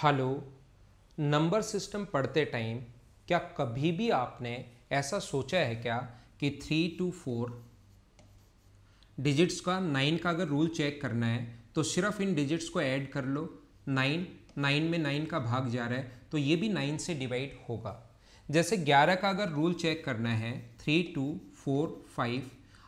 Hello. Number system पढ़ते time क्या कभी भी आपने ऐसा सोचा है क्या कि 3 to 4 डिजिट्स का 9 का अगर रूल चेक करना है तो सिर्फ इन डिजिट्स को ऐड कर लो। 9 में 9 का भाग जा रहा है तो ये भी 9 से डिवाइड होगा। जैसे 11 का अगर रूल चेक करना है 3 2 4 5,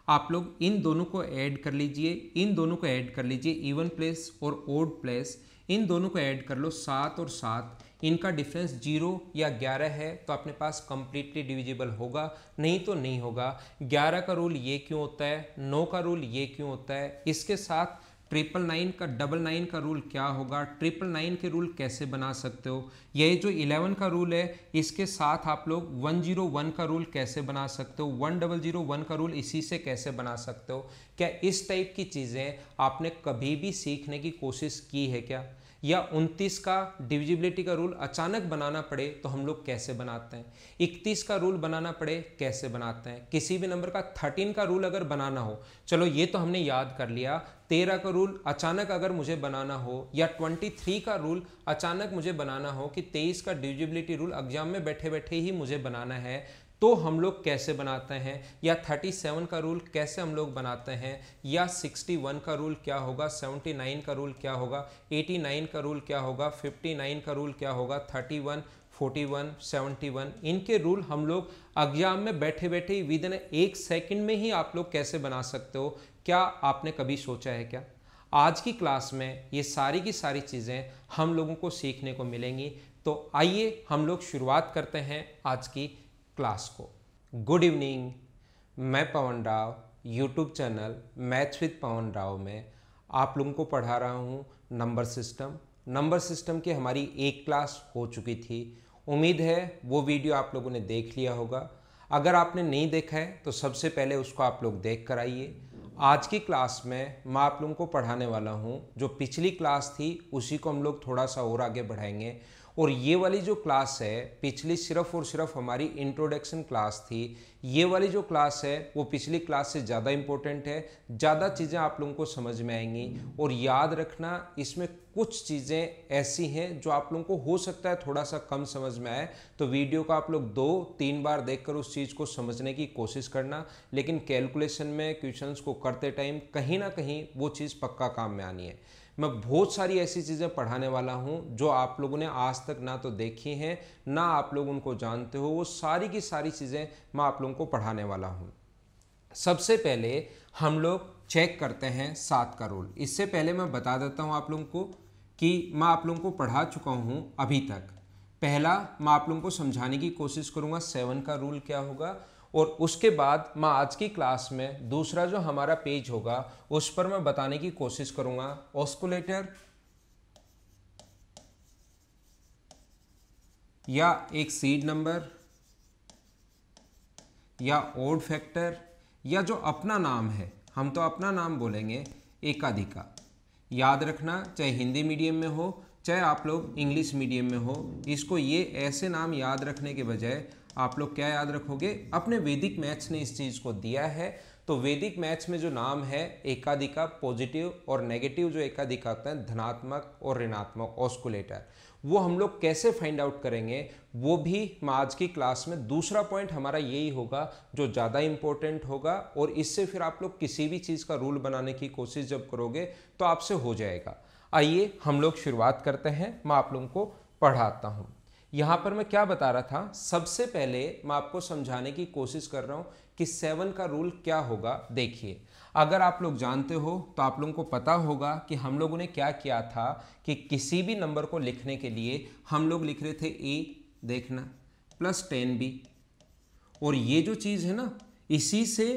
आप लोग इन दोनों को ऐड कर लीजिए, इन दोनों को ऐड कर लीजिए, इवन प्लेस और ओड प्लेस इन दोनों को ऐड कर लो। 7 और 7 इनका डिफरेंस 0 या 11 है तो अपने पास कंप्लीटली डिविजिबल होगा, नहीं तो नहीं होगा। 11 का रूल ये क्यों होता है, 9 का रूल ये क्यों होता है, इसके साथ 999 का 99 का रूल क्या होगा, 999 के रूल कैसे बना सकते हो, ये जो 11 का रूल है इसके साथ आप लोग 101 का रूल कैसे बना सकते हो, 1001 का रूल इसी से कैसे बना सकते हो। क्या इस टाइप की चीज़ें आपने कभी भी सीखने की कोशिश की है क्या? या 29 का डिविजिबिलिटी का रूल अचानक बनाना पड़े तो हम लोग कैसे बनाते हैं, 31 का रूल बनाना पड़े कैसे बनाते हैं, किसी भी नंबर का 13 का रूल अगर बनाना हो, चलो ये तो हमने याद कर लिया। 13 का रूल अचानक अगर मुझे बनाना हो या 23 का रूल अचानक मुझे बनाना हो कि 23 का डिविजिबिलिटी रूल एग्जाम में बैठे बैठे ही मुझे बनाना है तो हम लोग कैसे बनाते हैं, या 37 का रूल कैसे हम लोग बनाते हैं, या 61 का रूल क्या होगा, 79 का रूल क्या होगा, 89 का रूल क्या होगा, 59 का रूल क्या होगा, 31 41 71 इनके रूल हम लोग एग्जाम में बैठे बैठे विद इन 1 सेकंड में ही आप लोग कैसे बना सकते हो। क्या आपने कभी सोचा है क्या? आज की क्लास में ये सारी की सारी चीज़ें हम लोगों को सीखने को मिलेंगी। तो आइए हम लोग शुरुआत करते हैं आज की क्लास को। गुड इवनिंग, मैं Pavan Rao, YouTube channel maths with Pavan Rao में आप लोगों को पढ़ा रहा हूँ नंबर सिस्टम। नंबर सिस्टम की हमारी एक क्लास हो चुकी थी, उम्मीद है वो वीडियो आप लोगों ने देख लिया होगा। अगर आपने नहीं देखा है तो सबसे पहले उसको आप लोग देख कर आइए। आज की क्लास में मैं आप लोगों को पढ़ाने वाला हूँ जो पिछली क्लास थी उसी को हम लोग थोड़ा सा और आगे बढ़ाएंगे। और ये वाली जो क्लास है पिछली सिर्फ और सिर्फ हमारी इंट्रोडक्शन क्लास थी, ये वाली जो क्लास है वो पिछली क्लास से ज़्यादा इम्पोर्टेंट है, ज़्यादा चीज़ें आप लोगों को समझ में आएंगी। और याद रखना इसमें कुछ चीज़ें ऐसी हैं जो आप लोगों को हो सकता है थोड़ा सा कम समझ में आए, तो वीडियो को आप लोग 2-3 बार देखकर उस चीज़ को समझने की कोशिश करना। लेकिन कैलकुलेशन में क्वेश्चंस को करते टाइम कहीं ना कहीं वो चीज़ पक्का काम में आनी है। मैं बहुत सारी ऐसी चीज़ें पढ़ाने वाला हूं जो आप लोगों ने आज तक ना तो देखी हैं ना आप लोग उनको जानते हो, वो सारी की सारी चीज़ें मैं आप लोगों को पढ़ाने वाला हूं। सबसे पहले हम लोग चेक करते हैं 7 का रूल। इससे पहले मैं बता देता हूं आप लोगों को कि मैं आप लोगों को पढ़ा चुका हूं अभी तक। पहला मैं आप लोगों को समझाने की कोशिश करूंगा 7 का रूल क्या होगा, और उसके बाद मैं आज की क्लास में दूसरा जो हमारा पेज होगा उस पर मैं बताने की कोशिश करूंगा ऑस्कुलेटर या एक सीड नंबर या ओड फैक्टर, या जो अपना नाम है हम तो अपना नाम बोलेंगे एकाधिका। याद रखना, चाहे हिंदी मीडियम में हो चाहे आप लोग इंग्लिश मीडियम में हो, इसको ये ऐसे नाम याद रखने के बजाय आप लोग क्या याद रखोगे, अपने वैदिक मैथ्स ने इस चीज़ को दिया है। तो वैदिक मैथ्स में जो नाम है एकाधिका, पॉजिटिव और नेगेटिव जो एकाधिका होता है, धनात्मक और ऋणात्मक ऑस्कुलेटर, वो हम लोग कैसे फाइंड आउट करेंगे वो भी मैं आज की क्लास में दूसरा पॉइंट हमारा यही होगा जो ज़्यादा इंपॉर्टेंट होगा। और इससे फिर आप लोग किसी भी चीज़ का रूल बनाने की कोशिश जब करोगे तो आपसे हो जाएगा। आइए हम लोग शुरुआत करते हैं, मैं आप लोगों को पढ़ाता हूँ। यहाँ पर मैं क्या बता रहा था, सबसे पहले मैं आपको समझाने की कोशिश कर रहा हूँ कि 7 का रूल क्या होगा। देखिए, अगर आप लोग जानते हो तो आप लोगों को पता होगा कि हम लोगों ने क्या किया था कि किसी भी नंबर को लिखने के लिए हम लोग लिख रहे थे a, देखना, प्लस 10b। और ये जो चीज़ है ना, इसी से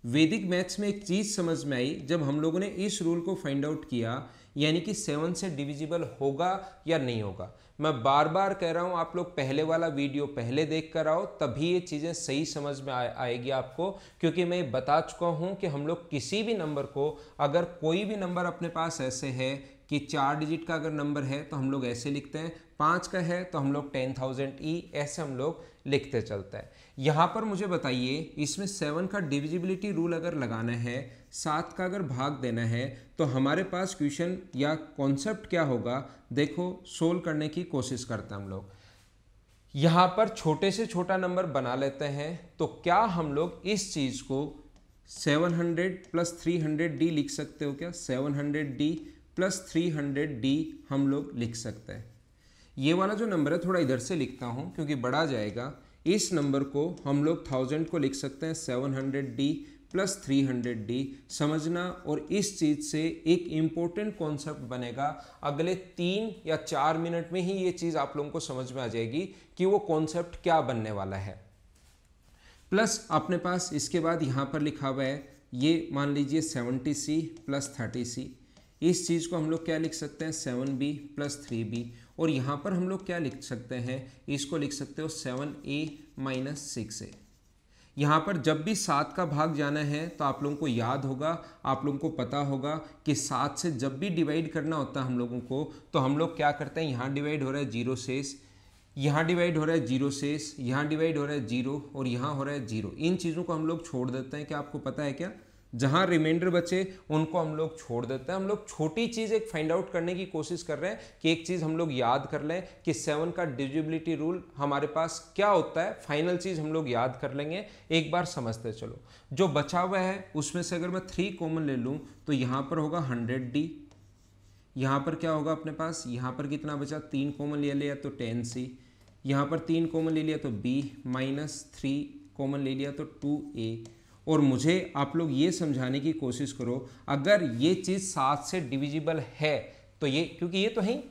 वैदिक मैथ्स में एक चीज़ समझ में आई जब हम लोगों ने इस रूल को फाइंड आउट किया, यानी कि 7 से डिविजिबल होगा या नहीं होगा। मैं बार बार कह रहा हूं आप लोग पहले वाला वीडियो पहले देख कर आओ, तभी ये चीज़ें सही समझ में आएगी आपको। क्योंकि मैं बता चुका हूं कि हम लोग किसी भी नंबर को, अगर कोई भी नंबर अपने पास ऐसे है कि 4 डिजिट का अगर नंबर है तो हम लोग ऐसे लिखते हैं, 5 का है तो हम लोग 10,000 ई ऐसे हम लोग लिखते चलता है। यहाँ पर मुझे बताइए इसमें 7 का डिविजिबिलिटी रूल अगर लगाना है, 7 का अगर भाग देना है, तो हमारे पास क्वेश्चन या कॉन्सेप्ट क्या होगा, देखो सोल्व करने की कोशिश करते हैं हम लोग। यहाँ पर छोटे से छोटा नंबर बना लेते हैं, तो क्या हम लोग इस चीज़ को 700 प्लस 300D लिख सकते हो क्या? 700D प्लस 300D हम लोग लिख सकते हैं। ये वाला जो नंबर है थोड़ा इधर से लिखता हूँ क्योंकि बड़ा जाएगा। इस नंबर को हम लोग 1000 को लिख सकते हैं 700D प्लस 300D, समझना। और इस चीज़ से एक इम्पोर्टेंट कॉन्सेप्ट बनेगा, अगले 3 या 4 मिनट में ही ये चीज़ आप लोगों को समझ में आ जाएगी कि वो कॉन्सेप्ट क्या बनने वाला है। प्लस अपने पास इसके बाद यहाँ पर लिखा हुआ है, ये मान लीजिए 70C प्लस 30C, इस चीज़ को हम लोग क्या लिख सकते हैं 7B प्लस 3B। और यहाँ पर हम लोग क्या लिख सकते हैं, इसको लिख सकते हो 7A माइनस 6A। यहाँ पर जब भी 7 का भाग जाना है तो आप लोगों को याद होगा, आप लोगों को पता होगा कि 7 से जब भी डिवाइड करना होता है हम लोगों को, तो हम लोग क्या करते हैं, यहाँ डिवाइड हो रहा है 0 से, यहाँ डिवाइड हो रहा है 0 से, यहाँ डिवाइड हो रहा है 0 और यहाँ हो रहा है 0। इन चीज़ों को हम लोग छोड़ देते हैं। क्या आपको पता है क्या? जहाँ रिमाइंडर बचे उनको हम लोग छोड़ देते हैं। हम लोग छोटी चीज़ एक फाइंड आउट करने की कोशिश कर रहे हैं कि एक चीज़ हम लोग याद कर लें कि 7 का डिविजिबिलिटी रूल हमारे पास क्या होता है। फाइनल चीज़ हम लोग याद कर लेंगे, एक बार समझते चलो। जो बचा हुआ है उसमें से अगर मैं 3 कॉमन ले लूँ तो यहाँ पर होगा 100D, यहाँ पर क्या होगा अपने पास, यहाँ पर कितना बचा, 3 कॉमन ले लिया तो 10C, यहाँ पर 3 कॉमन ले लिया तो B माइनस 3 कॉमन ले लिया तो 2A। और मुझे आप लोग ये समझाने की कोशिश करो, अगर ये चीज़ 7 से डिविजिबल है तो ये, क्योंकि ये तो है,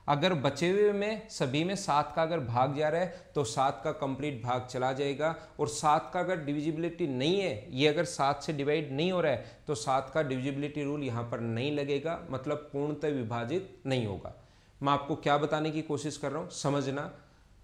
अगर बचे हुए में सभी में 7 का अगर भाग जा रहा है तो 7 का कंप्लीट भाग चला जाएगा। और 7 का अगर डिविजिबिलिटी नहीं है, ये अगर 7 से डिवाइड नहीं हो रहा है तो 7 का डिविजिबिलिटी रूल यहाँ पर नहीं लगेगा, मतलब पूर्णतः विभाजित नहीं होगा। मैं आपको क्या बताने की कोशिश कर रहा हूँ, समझना।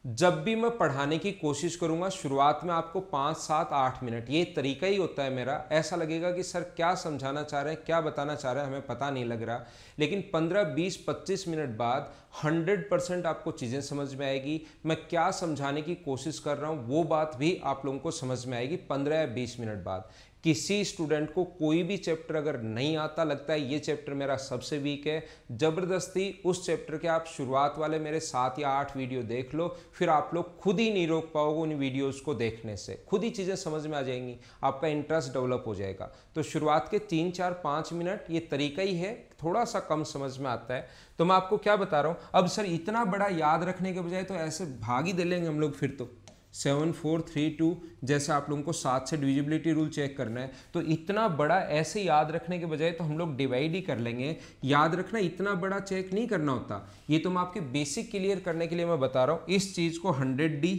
जब भी मैं पढ़ाने की कोशिश करूंगा शुरुआत में आपको 5, 7, 8 मिनट, ये तरीका ही होता है मेरा। ऐसा लगेगा कि सर क्या समझाना चाह रहे हैं, क्या बताना चाह रहे हैं, हमें पता नहीं लग रहा। लेकिन 15, 20, 25 मिनट बाद 100% आपको चीज़ें समझ में आएगी। मैं क्या समझाने की कोशिश कर रहा हूँ वो बात भी आप लोगों को समझ में आएगी 15 या 20 मिनट बाद। किसी स्टूडेंट को कोई भी चैप्टर अगर नहीं आता, लगता है ये चैप्टर मेरा सबसे वीक है, जबरदस्ती उस चैप्टर के आप शुरुआत वाले मेरे 7 या 8 वीडियो देख लो, फिर आप लोग खुद ही नहीं रोक पाओगे उन वीडियोस को देखने से, खुद ही चीज़ें समझ में आ जाएंगी, आपका इंटरेस्ट डेवलप हो जाएगा। तो शुरुआत के 3, 4, 5 मिनट ये तरीका ही है, थोड़ा सा कम समझ में आता है। तो मैं आपको क्या बता रहा हूँ, अब सर इतना बड़ा याद रखने के बजाय तो ऐसे भाग ही दे लेंगे हम लोग, फिर तो 7, 4, 3, 2, जैसे आप लोगों को 7 से डिविजिबिलिटी रूल चेक करना है तो इतना बड़ा ऐसे याद रखने के बजाय तो हम लोग डिवाइड ही कर लेंगे। याद रखना इतना बड़ा चेक नहीं करना होता, ये तो मैं आपके बेसिक क्लियर करने के लिए मैं बता रहा हूँ। इस चीज़ को 100D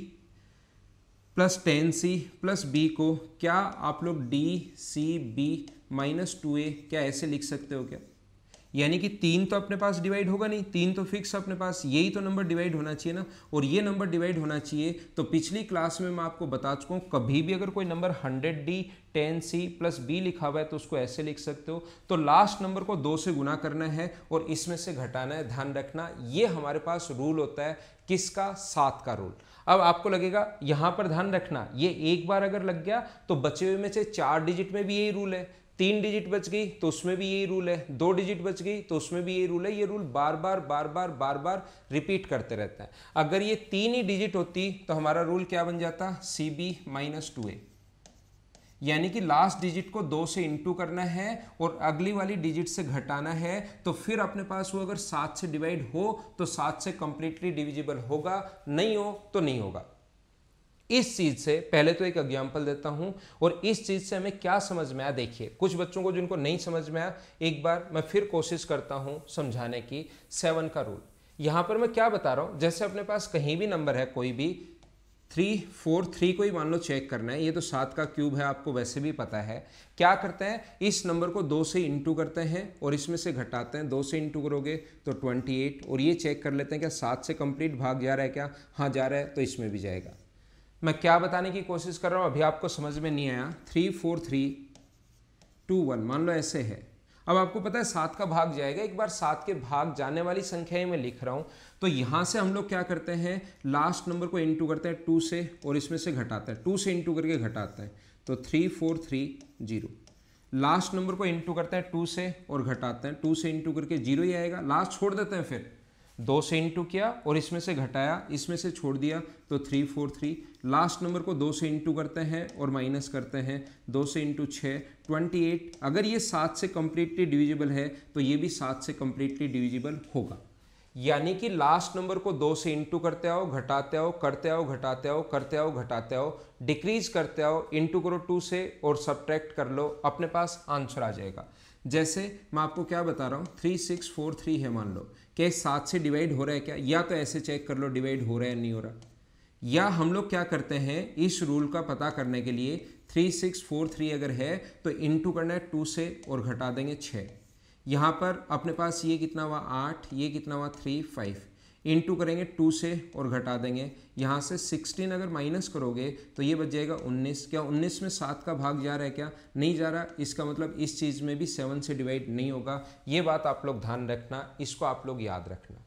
plus 10C plus B को क्या आप लोग DCB माइनस 2A क्या ऐसे लिख सकते हो क्या? यानी कि 3 तो अपने पास डिवाइड होगा नहीं, 3 तो फिक्स अपने पास, यही तो नंबर डिवाइड होना चाहिए ना, और ये नंबर डिवाइड होना चाहिए। तो पिछली क्लास में मैं आपको बता चुका हूँ, कभी भी अगर कोई number 100D 10C plus B लिखा हुआ है तो उसको ऐसे लिख सकते हो। तो लास्ट नंबर को 2 से गुना करना है और इसमें से घटाना है, ध्यान रखना। ये हमारे पास रूल होता है, किसका? 7 का रूल। अब आपको लगेगा यहाँ पर ध्यान रखना, ये एक बार अगर लग गया तो बचे हुए में से 4 डिजिट में भी यही रूल है, 3 डिजिट बच गई तो उसमें भी यही रूल है, 2 डिजिट बच गई तो उसमें भी यही रूल है। ये रूल बार बार रिपीट करते रहता है। अगर ये 3 ही डिजिट होती तो हमारा रूल क्या बन जाता? CB माइनस 2A, यानी कि लास्ट डिजिट को 2 से इंटू करना है और अगली वाली डिजिट से घटाना है। तो फिर अपने पास वो अगर 7 से डिवाइड हो तो 7 से कंप्लीटली डिविजिबल होगा, नहीं हो तो नहीं होगा। इस चीज से पहले तो एक एग्जाम्पल देता हूं और इस चीज से हमें क्या समझ में आया। देखिए कुछ बच्चों को जिनको नहीं समझ में आया, एक बार मैं फिर कोशिश करता हूं समझाने की। 7 का रूल यहां पर मैं क्या बता रहा हूं, जैसे अपने पास कहीं भी नंबर है, कोई भी 3, 4, 3 को ही मान लो चेक करना है। ये तो 7 का क्यूब है, आपको वैसे भी पता है। क्या करते हैं, इस नंबर को 2 से इंटू करते हैं और इसमें से घटाते हैं। 2 से इंटू करोगे तो 28, और ये चेक कर लेते हैं क्या 7 से कंप्लीट भाग जा रहा है क्या? हाँ जा रहा है, तो इसमें भी जाएगा। मैं क्या बताने की कोशिश कर रहा हूं, अभी आपको समझ में नहीं आया। 3, 4, 3, 2, 1 मान लो ऐसे है। अब आपको पता है 7 का भाग जाएगा, एक बार 7 के भाग जाने वाली संख्या ही मैं लिख रहा हूँ। तो यहाँ से हम लोग क्या करते हैं, लास्ट नंबर को इंटू करते हैं 2 से और इसमें से घटाते हैं, 2 से इंटू करके घटाते हैं तो 3430। लास्ट नंबर को इंटू करते हैं 2 से और घटाते हैं, 2 से इंटू करके 0 ही आएगा, लास्ट छोड़ देते हैं, फिर 2 से इंटू किया और इसमें से घटाया, इसमें से छोड़ दिया तो 343। लास्ट नंबर को 2 से इंटू करते हैं और माइनस करते हैं, 2 से इंटू 6 28। अगर ये 7 से कंप्लीटली डिविजिबल है तो ये भी 7 से कंप्लीटली डिविजिबल होगा। यानी कि लास्ट नंबर को 2 से इंटू करते आओ, घटाते आओ, करते आओ, घटाते आओ, करते आओ, घटाते आओ, डिक्रीज करते आओ, इंटू करो 2 से और सब्ट्रैक्ट कर लो, अपने पास आंसर आ जाएगा। जैसे मैं आपको क्या बता रहा हूँ, 3643 है, मान लो कि 7 से डिवाइड हो रहा है क्या, या तो ऐसे चेक कर लो डिवाइड हो रहा है नहीं हो रहा, या हम लोग क्या करते हैं इस रूल का पता करने के लिए 3643 अगर है तो इंटू करना है 2 से और घटा देंगे 6। यहाँ पर अपने पास ये कितना हुआ 8, ये कितना हुआ 3 5, इंटू करेंगे 2 से और घटा देंगे, यहाँ से 16 अगर माइनस करोगे तो ये बच जाएगा 19। क्या 19 में 7 का भाग जा रहा है क्या, नहीं जा रहा, इसका मतलब इस चीज़ में भी 7 से डिवाइड नहीं होगा। ये बात आप लोग ध्यान रखना, इसको आप लोग याद रखना।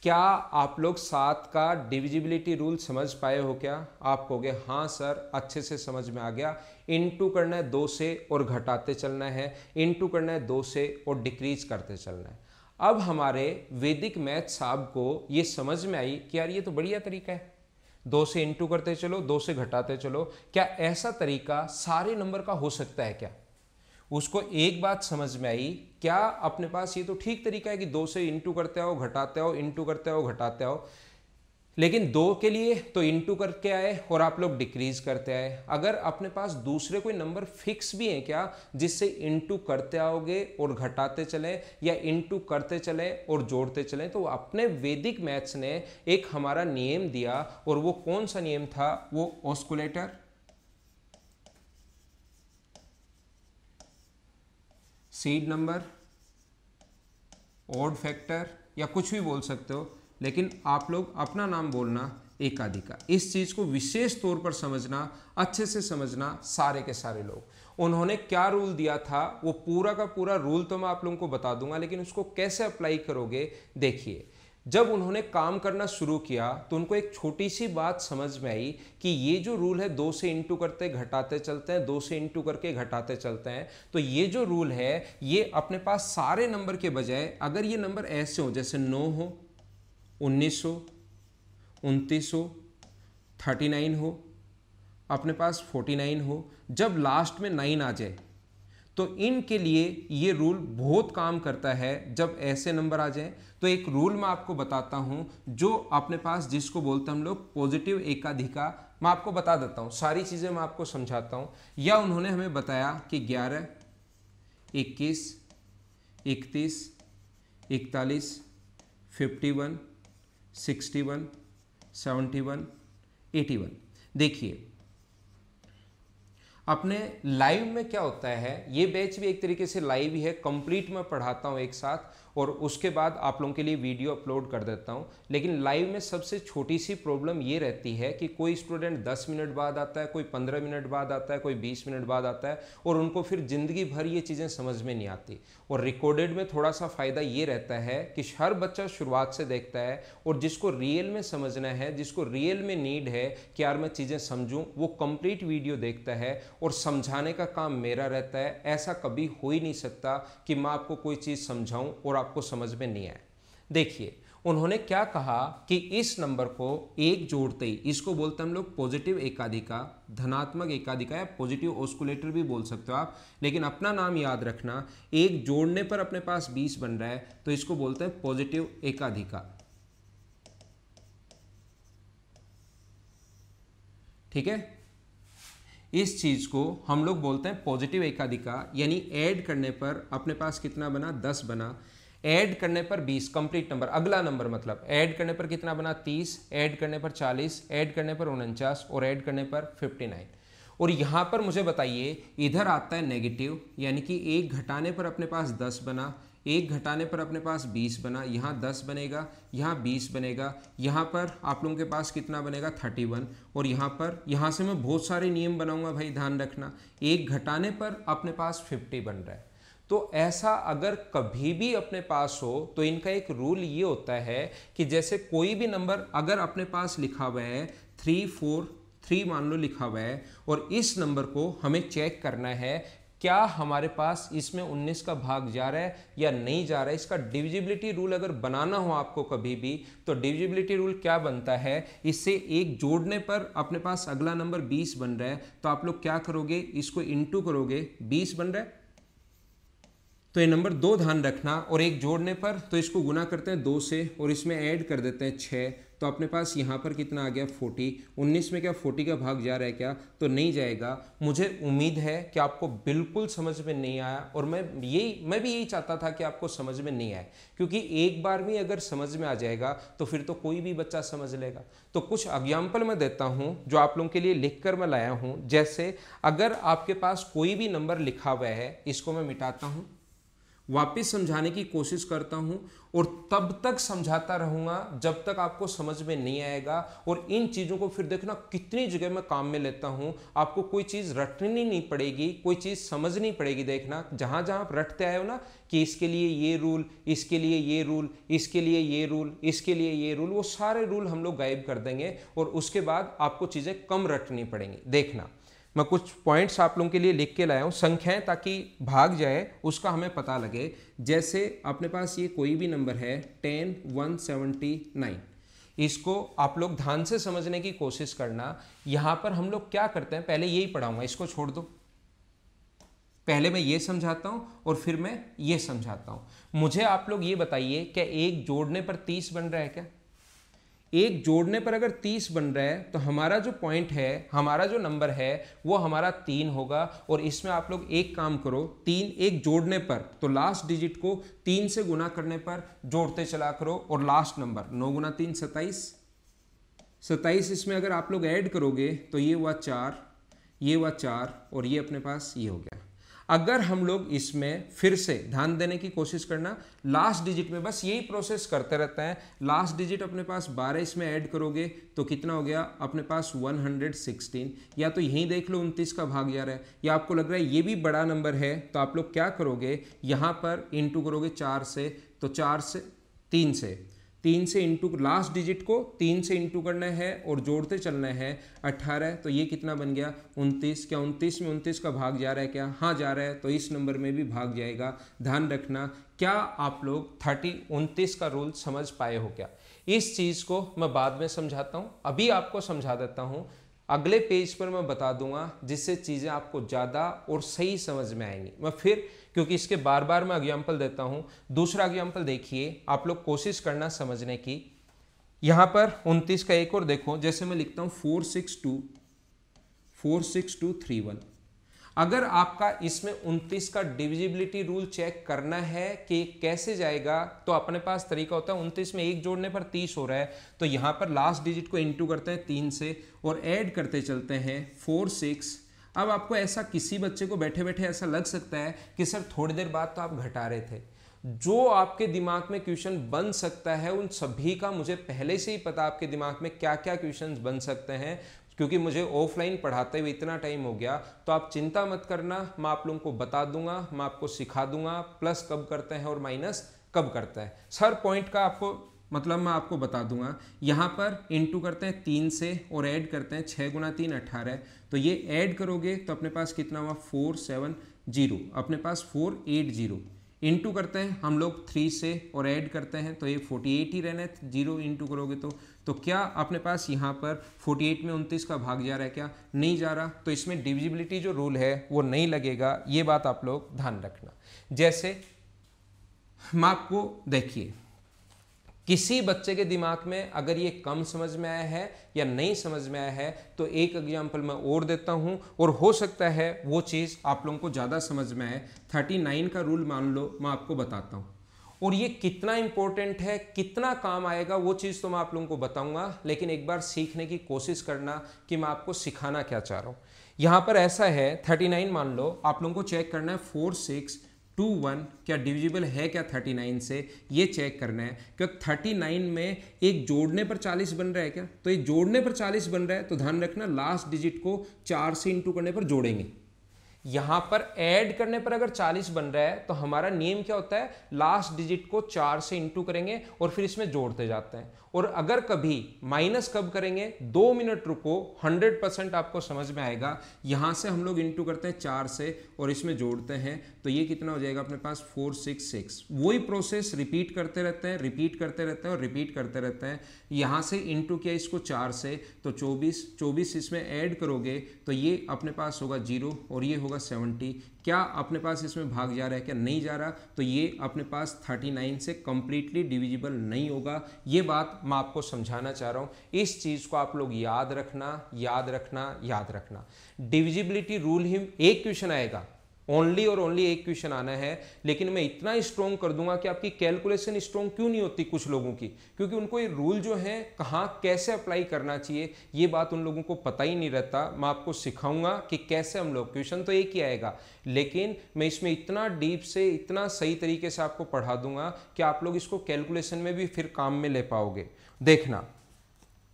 क्या आप लोग 7 का डिविजिबिलिटी रूल समझ पाए हो क्या? आप कहोगे हाँ सर अच्छे से समझ में आ गया। इनटू करना है 2 से और घटाते चलना है, इनटू करना है 2 से और डिक्रीज करते चलना है। अब हमारे वैदिक मैथ साहब को ये समझ में आई कि यार ये तो बढ़िया तरीका है, 2 से इंटू करते चलो, 2 से घटाते चलो। क्या ऐसा तरीका सारे नंबर का हो सकता है क्या? उसको एक बात समझ में आई, क्या अपने पास ये तो ठीक तरीका है कि 2 से इंटू करते आओ, घटाते आओ, इंटू करते आओ, घटाते आओ, लेकिन 2 के लिए तो इंटू करके आए और आप लोग डिक्रीज करते आए। अगर अपने पास दूसरे कोई नंबर फिक्स भी है क्या जिससे इंटू करते आओगे और घटाते चले, या इंटू करते चले और जोड़ते चले? तो अपने वैदिक मैथ्स ने एक हमारा नियम दिया, और वो कौन सा नियम था? वो ऑस्कुलेटर, सीड नंबर, ऑड फैक्टर, या कुछ भी बोल सकते हो, लेकिन आप लोग अपना नाम बोलना एकाधिका। इस चीज को विशेष तौर पर समझना, अच्छे से समझना सारे के सारे लोग। उन्होंने क्या रूल दिया था वो पूरा का पूरा रूल तो मैं आप लोगों को बता दूंगा, लेकिन उसको कैसे अप्लाई करोगे देखिए। जब उन्होंने काम करना शुरू किया तो उनको एक छोटी सी बात समझ में आई कि ये जो रूल है 2 से इंटू करते घटाते चलते हैं, 2 से इंटू करके घटाते चलते हैं, तो ये जो रूल है ये अपने पास सारे नंबर के बजाय अगर ये नंबर ऐसे हो जैसे 9 हो, 19 हो, 29 हो, 39 हो, अपने पास 49 हो, जब लास्ट में 9 आ जाए तो इनके लिए ये रूल बहुत काम करता है। जब ऐसे नंबर आ जाए तो एक रूल मैं आपको बताता हूं जो अपने पास, जिसको बोलते हैं हम लोग पॉजिटिव एकाधिका। मैं आपको बता देता हूं, सारी चीजें मैं आपको समझाता हूं। या उन्होंने हमें बताया कि 11, 21, 31, 41, 51, 61, 71, 81। देखिए अपने लाइव में क्या होता है, ये बैच भी एक तरीके से लाइव ही है, कंप्लीट मैं पढ़ाता हूँ एक साथ और उसके बाद आप लोगों के लिए वीडियो अपलोड कर देता हूँ। लेकिन लाइव में सबसे छोटी सी प्रॉब्लम ये रहती है कि कोई स्टूडेंट 10 मिनट बाद आता है, कोई 15 मिनट बाद आता है, कोई 20 मिनट बाद आता है, और उनको फिर जिंदगी भर ये चीज़ें समझ में नहीं आती। और रिकॉर्डेड में थोड़ा सा फ़ायदा ये रहता है कि हर बच्चा शुरुआत से देखता है, और जिसको रियल में समझना है, जिसको रियल में नीड है कि यार मैं चीज़ें समझूं, वो कंप्लीट वीडियो देखता है और समझाने का काम मेरा रहता है। ऐसा कभी हो ही नहीं सकता कि मैं आपको कोई चीज़ समझाऊं और आपको समझ में नहीं आए। देखिए उन्होंने क्या कहा कि इस नंबर को एक जोड़ते ही, इसको बोलते हैं हम लोग पॉजिटिव एकाधिका, धनात्मक एकाधिका या पॉजिटिव ऑस्कुलेटर भी बोल सकते हो आप, लेकिन अपना नाम याद रखना। एक जोड़ने पर अपने पास 20 बन रहा है तो इसको बोलते हैं पॉजिटिव एकाधिका। ठीक है, इस चीज को हम लोग बोलते हैं पॉजिटिव एकाधिका। यानी ऐड करने पर अपने पास कितना बना, 10 बना, ऐड करने पर 20, कंप्लीट नंबर, अगला नंबर, मतलब ऐड करने पर कितना बना, 30, ऐड करने पर 40, ऐड करने पर 49 और ऐड करने पर 59। और यहाँ पर मुझे बताइए, इधर आता है नेगेटिव, यानी कि एक घटाने पर अपने पास 10 बना, एक घटाने पर अपने पास 20 बना, यहाँ 10 बनेगा, यहाँ 20 बनेगा, यहाँ पर आप लोगों के पास कितना बनेगा, 31। और यहाँ पर, यहाँ से मैं बहुत सारे नियम बनाऊंगा भाई, ध्यान रखना। एक घटाने पर अपने पास 50 बन रहा है, तो ऐसा अगर कभी भी अपने पास हो तो इनका एक रूल ये होता है कि जैसे कोई भी नंबर अगर अपने पास लिखा हुआ है 343 मान लो लिखा हुआ है, और इस नंबर को हमें चेक करना है क्या हमारे पास इसमें 19 का भाग जा रहा है या नहीं जा रहा है। इसका डिविजिबिलिटी रूल अगर बनाना हो आपको कभी भी, तो डिविजिबिलिटी रूल क्या बनता है, इससे एक जोड़ने पर अपने पास अगला नंबर 20 बन रहा है, तो आप लोग क्या करोगे, इसको इंटू करोगे, 20 बन रहा है तो ये नंबर 2 ध्यान रखना, और एक जोड़ने पर तो इसको गुना करते हैं 2 से और इसमें ऐड कर देते हैं 6, तो अपने पास यहाँ पर कितना आ गया 40। 19 में क्या 40 का भाग जा रहा है क्या, तो नहीं जाएगा। मुझे उम्मीद है कि आपको बिल्कुल समझ में नहीं आया, और मैं भी यही चाहता था कि आपको समझ में नहीं आए, क्योंकि एक बार भी अगर समझ में आ जाएगा तो फिर तो कोई भी बच्चा समझ लेगा। तो कुछ एग्जाम्पल मैं देता हूँ जो आप लोगों के लिए लिख कर मैं लाया हूँ। जैसे अगर आपके पास कोई भी नंबर लिखा हुआ है, इसको मैं मिटाता हूँ, वापस समझाने की कोशिश करता हूं, और तब तक समझाता रहूंगा जब तक आपको समझ में नहीं आएगा। और इन चीज़ों को फिर देखना कितनी जगह मैं काम में लेता हूं, आपको कोई चीज़ रटनी नहीं पड़ेगी, कोई चीज़ समझनी पड़ेगी। देखना जहां जहां आप रटते आए हो ना कि इसके लिए ये रूल, इसके लिए ये रूल, इसके लिए ये रूल, इसके लिए ये रूल, वो सारे रूल हम लोग गायब कर देंगे और उसके बाद आपको चीज़ें कम रटनी पड़ेंगी। देखना मैं कुछ पॉइंट्स आप लोगों के लिए लिख के लाया हूँ, संख्याएं, ताकि भाग जाए उसका हमें पता लगे। जैसे अपने पास ये कोई भी नंबर है 10 179, इसको आप लोग ध्यान से समझने की कोशिश करना। यहाँ पर हम लोग क्या करते हैं, पहले यही पढ़ाऊंगा, इसको छोड़ दो, पहले मैं ये समझाता हूँ और फिर मैं ये समझाता हूँ। मुझे आप लोग ये बताइए क्या एक जोड़ने पर 30 बन रहा है क्या? एक जोड़ने पर अगर 30 बन रहा है तो हमारा जो पॉइंट है, हमारा जो नंबर है वो हमारा 3 होगा। और इसमें आप लोग एक काम करो, 3 एक जोड़ने पर तो लास्ट डिजिट को 3 से गुना करने पर जोड़ते चला करो, और लास्ट नंबर 9 गुना 3 27, 27 इसमें अगर आप लोग ऐड करोगे तो ये हुआ 4, ये हुआ 4 और ये अपने पास ये हो गया। अगर हम लोग इसमें फिर से ध्यान देने की कोशिश करना, लास्ट डिजिट में बस यही प्रोसेस करते रहते हैं। लास्ट डिजिट अपने पास 12, इसमें ऐड करोगे तो कितना हो गया अपने पास 116। या तो यहीं देख लो 29 का भाग जा रहा है, या आपको लग रहा है ये भी बड़ा नंबर है, तो आप लोग क्या करोगे, यहाँ पर इंटू करोगे 4 से, तो 4 से 3 से इंटू, लास्ट डिजिट को 3 से इंटू करना है और जोड़ते चलना है 18, तो ये कितना बन गया 29। क्या 29 में 29 का भाग जा रहा है क्या? हाँ जा रहा है, तो इस नंबर में भी भाग जाएगा। ध्यान रखना। क्या आप लोग 29 का रूल समझ पाए हो क्या? इस चीज़ को मैं बाद में समझाता हूँ, अभी आपको समझा देता हूँ, अगले पेज पर मैं बता दूंगा, जिससे चीज़ें आपको ज़्यादा और सही समझ में आएंगी। मैं फिर, क्योंकि इसके बार बार मैं एग्जाम्पल देता हूं, दूसरा एग्जाम्पल देखिए, आप लोग कोशिश करना समझने की। यहां पर 29 का एक और देखो, जैसे मैं लिखता हूं 46231। अगर आपका इसमें 29 का डिविजिबिलिटी रूल चेक करना है कि कैसे जाएगा, तो अपने पास तरीका होता है, 29 में एक जोड़ने पर 30 हो रहा है, तो यहाँ पर लास्ट डिजिट को इंटू करते हैं 3 से और ऐड करते चलते हैं 46। अब आपको ऐसा, किसी बच्चे को बैठे बैठे ऐसा लग सकता है कि सर थोड़ी देर बाद तो आप घटा रहे थे। जो आपके दिमाग में क्वेश्चन बन सकता है उन सभी का मुझे पहले से ही पता, आपके दिमाग में क्या क्या क्वेश्चन बन सकते हैं, क्योंकि मुझे ऑफलाइन पढ़ाते हुए इतना टाइम हो गया। तो आप चिंता मत करना, मैं आप लोगों को बता दूंगा, मैं आपको सिखा दूंगा प्लस कब करते हैं और माइनस कब करता है। हर पॉइंट का आपको मतलब मैं आपको बता दूंगा। यहाँ पर इंटू करते हैं 3 से और ऐड करते हैं 6 गुना 3 18, तो ये ऐड करोगे तो अपने पास कितना हुआ 470, अपने पास 480। इंटू करते हैं हम लोग 3 से और ऐड करते हैं तो ये 48 ही रहना है, 0 इंटू करोगे तो क्या अपने पास यहाँ पर 48 में 29 का भाग जा रहा है क्या? नहीं जा रहा, तो इसमें डिविजिबिलिटी जो रूल है वो नहीं लगेगा। ये बात आप लोग ध्यान रखना। जैसे मैं आपको, देखिए, किसी बच्चे के दिमाग में अगर ये कम समझ में आया है या नहीं समझ में आया है तो एक एग्जाम्पल मैं और देता हूं, और हो सकता है वो चीज़ आप लोगों को ज़्यादा समझ में आए। 39 का रूल मान लो, मैं आपको बताता हूं, और ये कितना इंपॉर्टेंट है, कितना काम आएगा, वो चीज़ तो मैं आप लोगों को बताऊंगा, लेकिन एक बार सीखने की कोशिश करना कि मैं आपको सिखाना क्या चाह रहा हूँ। यहाँ पर ऐसा है 39 मान लो, आप लोगों को चेक करना है 4621 क्या डिविजिबल है क्या 39 से, ये चेक करना है। क्योंकि 39 में एक जोड़ने पर 40 बन रहा है क्या? तो एक जोड़ने पर 40 बन रहा है, तो ध्यान रखना लास्ट डिजिट को 4 से इंटू करने पर जोड़ेंगे। यहां पर ऐड करने पर अगर 40 बन रहा है तो हमारा नियम क्या होता है, लास्ट डिजिट को 4 से इंटू करेंगे और फिर इसमें जोड़ते जाते हैं। और अगर कभी माइनस कब करेंगे, 2 मिनट रुको, 100% आपको समझ में आएगा। यहां से हम लोग इंटू करते हैं 4 से और इसमें जोड़ते हैं, तो ये कितना हो जाएगा अपने पास 466। वही प्रोसेस रिपीट करते रहते हैं, रिपीट करते रहते हैं और रिपीट करते रहते हैं। यहां से इंटू किया इसको 4 से, तो 24 इसमें ऐड करोगे तो ये अपने पास होगा 0 और ये होगा 70। क्या अपने पास इसमें भाग जा रहा है, क्या नहीं जा रहा, तो ये अपने पास 39 से कंप्लीटली डिविजिबल नहीं होगा। ये बात मैं आपको समझाना चाह रहा हूं, इस चीज को आप लोग याद रखना, याद रखना, याद रखना। डिविजिबिलिटी रूल ही एक क्वेश्चन आएगा, ओनली और ओनली एक क्वेश्चन आना है, लेकिन मैं इतना स्ट्रॉन्ग कर दूंगा कि आपकी कैलकुलेशन स्ट्रॉन्ग क्यों नहीं होती कुछ लोगों की, क्योंकि उनको ये रूल जो है कहाँ कैसे अप्लाई करना चाहिए ये बात उन लोगों को पता ही नहीं रहता। मैं आपको सिखाऊंगा कि कैसे हम लोग, क्वेश्चन तो एक ही आएगा लेकिन मैं इसमें इतना डीप से, इतना सही तरीके से आपको पढ़ा दूंगा कि आप लोग इसको कैलकुलेशन में भी फिर काम में ले पाओगे। देखना,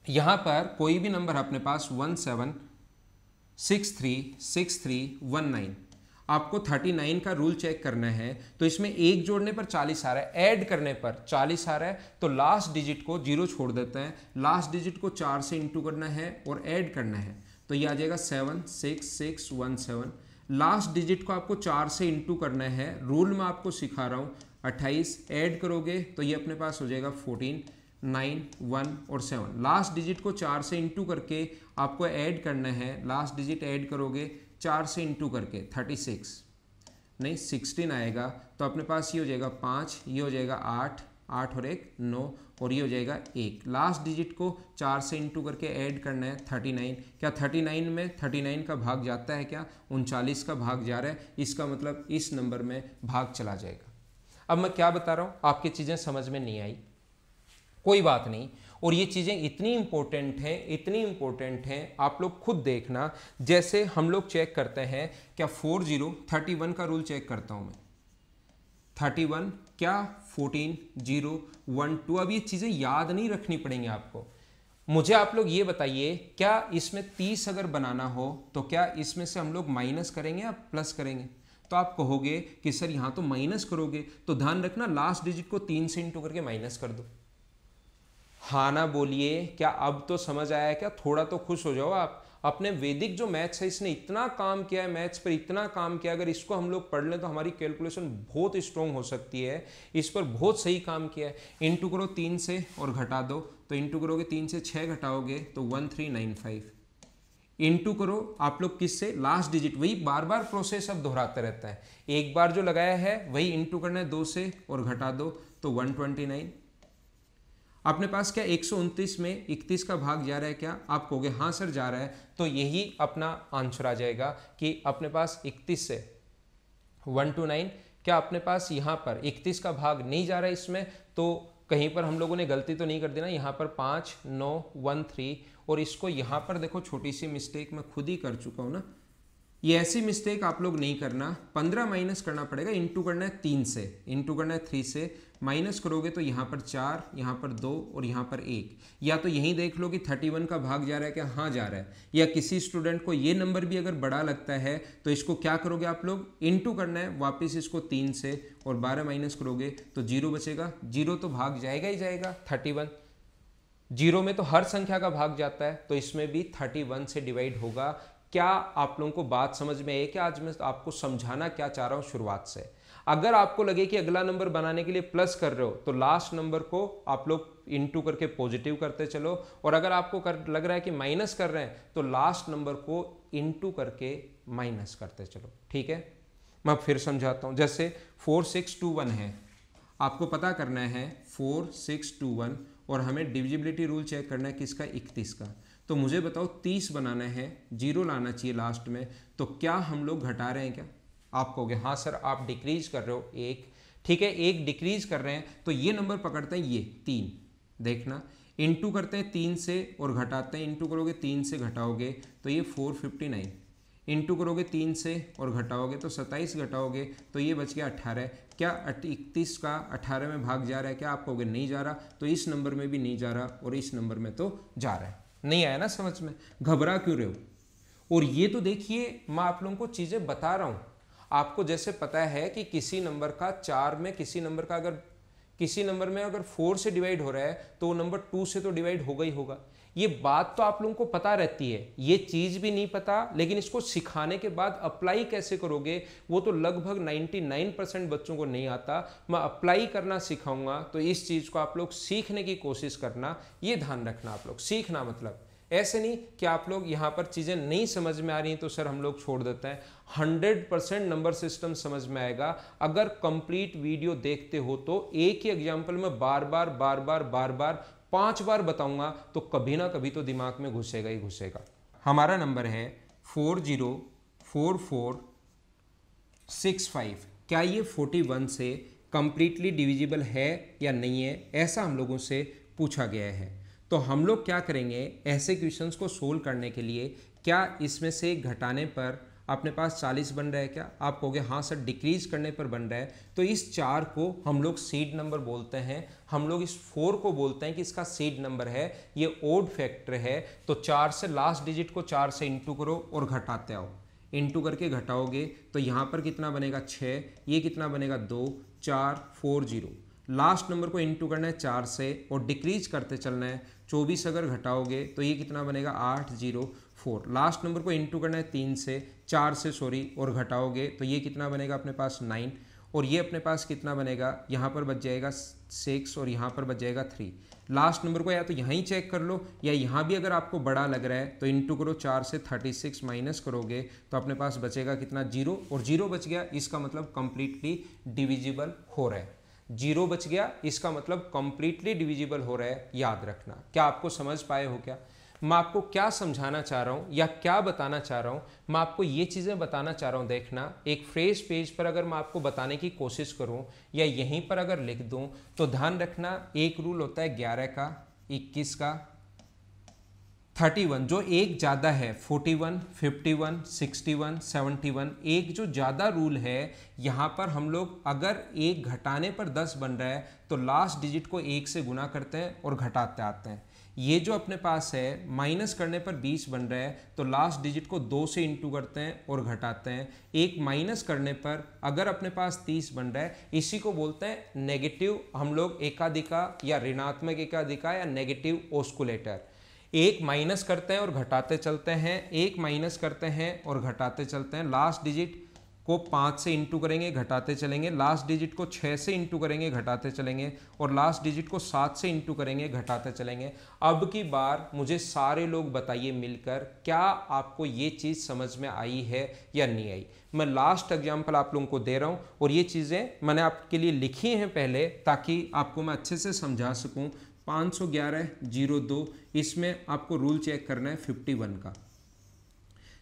यहां पर कोई भी नंबर अपने पास 17636319, आपको 39 का रूल चेक करना है, तो इसमें एक जोड़ने पर 40 आ रहा है, ऐड करने पर 40 आ रहा है, तो लास्ट डिजिट को 0 छोड़ देते हैं, लास्ट डिजिट को 4 से इंटू करना है और ऐड करना है, तो ये आ जाएगा 76617। लास्ट डिजिट को आपको 4 से इंटू करना है, रूल मैं आपको सिखा रहा हूँ, 28 ऐड करोगे तो ये अपने पास हो जाएगा 14, 9, 1 और 7। लास्ट डिजिट को 4 से इंटू करके आपको ऐड करना है, लास्ट डिजिट ऐड करोगे 4 से इंटू करके 36 नहीं 16 आएगा, तो अपने पास ये हो जाएगा 5, ये हो जाएगा 8, 8 और 1 9 और ये हो जाएगा 1। लास्ट डिजिट को 4 से इंटू करके ऐड करना है 39। क्या 39 में 39 का भाग जाता है, क्या 39 का भाग जा रहा है, इसका मतलब इस नंबर में भाग चला जाएगा। अब मैं क्या बता रहा हूँ, आपकी चीज़ें समझ में नहीं आई, कोई बात नहीं, और ये चीज़ें इतनी इंपॉर्टेंट हैं, इतनी इंपॉर्टेंट हैं, आप लोग खुद देखना। जैसे हम लोग चेक करते हैं, क्या 31 का रूल चेक करता हूं मैं, 31 क्या 14 0 1 2। अब ये चीज़ें याद नहीं रखनी पड़ेंगी आपको। मुझे आप लोग ये बताइए, क्या इसमें 30 अगर बनाना हो तो क्या इसमें से हम लोग माइनस करेंगे या प्लस करेंगे? तो आप कहोगे कि सर यहाँ तो माइनस करोगे, तो ध्यान रखना लास्ट डिजिट को 3 से इंटू करके माइनस कर दो। हाँ ना बोलिए, क्या अब तो समझ आया? क्या थोड़ा तो खुश हो जाओ आप। अपने वैदिक जो मैथ्स है, इसने इतना काम किया है, मैथ्स पर इतना काम किया, अगर इसको हम लोग पढ़ लें तो हमारी कैलकुलेशन बहुत स्ट्रॉन्ग हो सकती है। इस पर बहुत सही काम किया है। इंटू करो 3 से और घटा दो, तो इंटू करोगे 3 से 6 घटाओगे तो 1395। इंटू करो आप लोग किससे, लास्ट डिजिट, वही बार बार प्रोसेस अब दोहराते रहता है। एक बार जो लगाया है वही इंटू करना है 2 से और घटा दो तो 129। अपने पास क्या 129 में 31 का भाग जा रहा है क्या? आप कहोगे हाँ सर जा रहा है, तो यही अपना आंसर आ जाएगा कि अपने पास 31 से 129, क्या अपने पास यहाँ पर 31 का भाग नहीं जा रहा है इसमें, तो कहीं पर हम लोगों ने गलती तो नहीं कर दी ना। यहाँ पर 5 9 1 3 और इसको यहाँ पर देखो छोटी सी मिस्टेक मैं खुद ही कर चुका हूँ ना, ये ऐसी मिस्टेक आप लोग नहीं करना। 15 माइनस करना पड़ेगा, इंटू करना है 3 से, इंटू करना है 3 से, माइनस करोगे तो यहाँ पर 4, यहाँ पर 2 और यहाँ पर 1। या तो यहीं देख लो कि 31 का भाग जा रहा है क्या? हाँ जा रहा है। या किसी स्टूडेंट को ये नंबर भी अगर बड़ा लगता है तो इसको क्या करोगे आप लोग, इंटू करना है वापस इसको 3 से और 12 माइनस करोगे तो 0 बचेगा। 0 तो भाग जाएगा ही जाएगा, 31 0 में तो हर संख्या का भाग जाता है, तो इसमें भी 31 से डिवाइड होगा। क्या आप लोगों को बात समझ में है कि आज मैं आपको समझाना क्या चाह रहा हूं शुरुआत से? अगर आपको लगे कि अगला नंबर बनाने के लिए प्लस कर रहे हो तो लास्ट नंबर को आप लोग इंटू करके पॉजिटिव करते चलो, और अगर आपको लग रहा है कि माइनस कर रहे हैं तो लास्ट नंबर को इंटू करके माइनस करते चलो। ठीक है, मैं फिर समझाता हूं। जैसे 4621 है, आपको पता करना है 4621 और हमें डिविजिबिलिटी रूल चेक करना है किसका, 31 का। तो मुझे बताओ 30 बनाना है, 0 लाना चाहिए लास्ट में, तो क्या हम लोग घटा रहे हैं क्या? आप कहोगे हाँ सर आप डिक्रीज कर रहे हो 1, ठीक है 1 डिक्रीज कर रहे हैं, तो ये नंबर पकड़ते हैं ये 3। देखना, इंटू करते हैं 3 से और घटाते हैं, इंटू करोगे 3 से घटाओगे तो ये 459, इंटू करोगे 3 से और घटाओगे तो 27 घटाओगे तो ये बच गया 18। क्या 31 का 18 में भाग जा रहा है क्या? आप कहोगे नहीं जा रहा, तो इस नंबर में भी नहीं जा रहा और इस नंबर में तो जा रहा है। नहीं आया ना समझ में? घबरा क्यों रहे हो? और ये तो देखिए मैं आप लोगों को चीज़ें बता रहा हूँ। आपको जैसे पता है कि किसी नंबर का 4 में किसी नंबर में अगर 4 से डिवाइड हो रहा है तो वो नंबर 2 से तो डिवाइड होगा ही होगा। ये बात तो आप लोगों को पता रहती है, ये चीज़ भी नहीं पता, लेकिन इसको सिखाने के बाद अप्लाई कैसे करोगे वो तो लगभग 99% बच्चों को नहीं आता। मैं अप्लाई करना सिखाऊंगा, तो इस चीज़ को आप लोग सीखने की कोशिश करना, ये ध्यान रखना। आप लोग सीखना मतलब ऐसे नहीं कि आप लोग यहाँ पर चीज़ें नहीं समझ में आ रही हैं तो सर हम लोग छोड़ देते हैं। 100% नंबर सिस्टम समझ में आएगा अगर कंप्लीट वीडियो देखते हो तो। एक ही एग्जाम्पल में बार बार 5 बार बताऊंगा तो कभी ना कभी तो दिमाग में घुसेगा ही घुसेगा। हमारा नंबर है 404465। क्या ये 41 से कंप्लीटली डिविजिबल है या नहीं है, ऐसा हम लोगों से पूछा गया है। तो हम लोग क्या करेंगे, ऐसे क्वेश्चंस को सोल्व करने के लिए, क्या इसमें से घटाने पर अपने पास 40 बन रहा है क्या? आप कहोगे हाँ सर डिक्रीज करने पर बन रहा है। तो इस 4 को हम लोग सीड नंबर बोलते हैं। हम लोग इस 4 को बोलते हैं कि इसका सीड नंबर है, ये ओड फैक्टर है। तो 4 से लास्ट डिजिट को 4 से इंटू करो और घटाते आओ। इंटू करके घटाओगे तो यहाँ पर कितना बनेगा 6, ये कितना बनेगा 2, 4, 4, 0। लास्ट नंबर को इंटू करना है 4 से और डिक्रीज करते चलना है। 24 अगर घटाओगे तो ये कितना बनेगा 8, 0, 4। लास्ट नंबर को इंटू करना है 4 से और घटाओगे तो ये कितना बनेगा अपने पास 9। और ये अपने पास कितना बनेगा, यहाँ पर बच जाएगा 6 और यहाँ पर बच जाएगा 3। लास्ट नंबर को या तो यहाँ ही चेक कर लो या यहाँ भी अगर आपको बड़ा लग रहा है तो इंटू करो 4 से 36 माइनस करोगे तो अपने पास बचेगा कितना 0। और 0 बच गया, इसका मतलब कंप्लीटली डिविजिबल हो रहा है। 0 बच गया, इसका मतलब कंप्लीटली डिविजिबल हो रहा है। याद रखना। क्या आपको समझ पाए हो क्या मैं आपको क्या समझाना चाह रहा हूं या क्या बताना चाह रहा हूं? मैं आपको ये चीज़ें बताना चाह रहा हूं। देखना, एक फ्रेश पेज पर अगर मैं आपको बताने की कोशिश करूं या यहीं पर अगर लिख दूं तो ध्यान रखना, एक रूल होता है 11 का, 21 का, 31 जो एक ज़्यादा है, 41, 51, 61, 71 एक जो ज़्यादा रूल है। यहाँ पर हम लोग अगर एक घटाने पर 10 बन रहा है तो लास्ट डिजिट को 1 से गुना करते हैं और घटाते आते हैं। ये जो अपने पास है माइनस करने पर 20 बन रहा है तो लास्ट डिजिट को 2 से इंटू करते हैं और घटाते हैं। एक माइनस करने पर अगर अपने पास 30 बन रहा है, इसी को बोलते हैं नेगेटिव हम लोग एकाधिका या ऋणात्मक एकाधिका या नेगेटिव ऑस्कुलेटर। एक माइनस करते हैं और घटाते चलते हैं, एक माइनस करते हैं और घटाते चलते हैं। लास्ट डिजिट को 5 से इंटू करेंगे, घटाते चलेंगे। लास्ट डिजिट को 6 से इंटू करेंगे, घटाते चलेंगे। और लास्ट डिजिट को 7 से इंटू करेंगे, घटाते चलेंगे। अब की बार मुझे सारे लोग बताइए मिलकर, क्या आपको ये चीज़ समझ में आई है या नहीं आई? मैं लास्ट एग्जाम्पल आप लोगों को दे रहा हूँ और ये चीज़ें मैंने आपके लिए लिखी हैं पहले ताकि आपको मैं अच्छे से समझा सकूँ। 511.02 इसमें आपको रूल चेक करना है 51 का।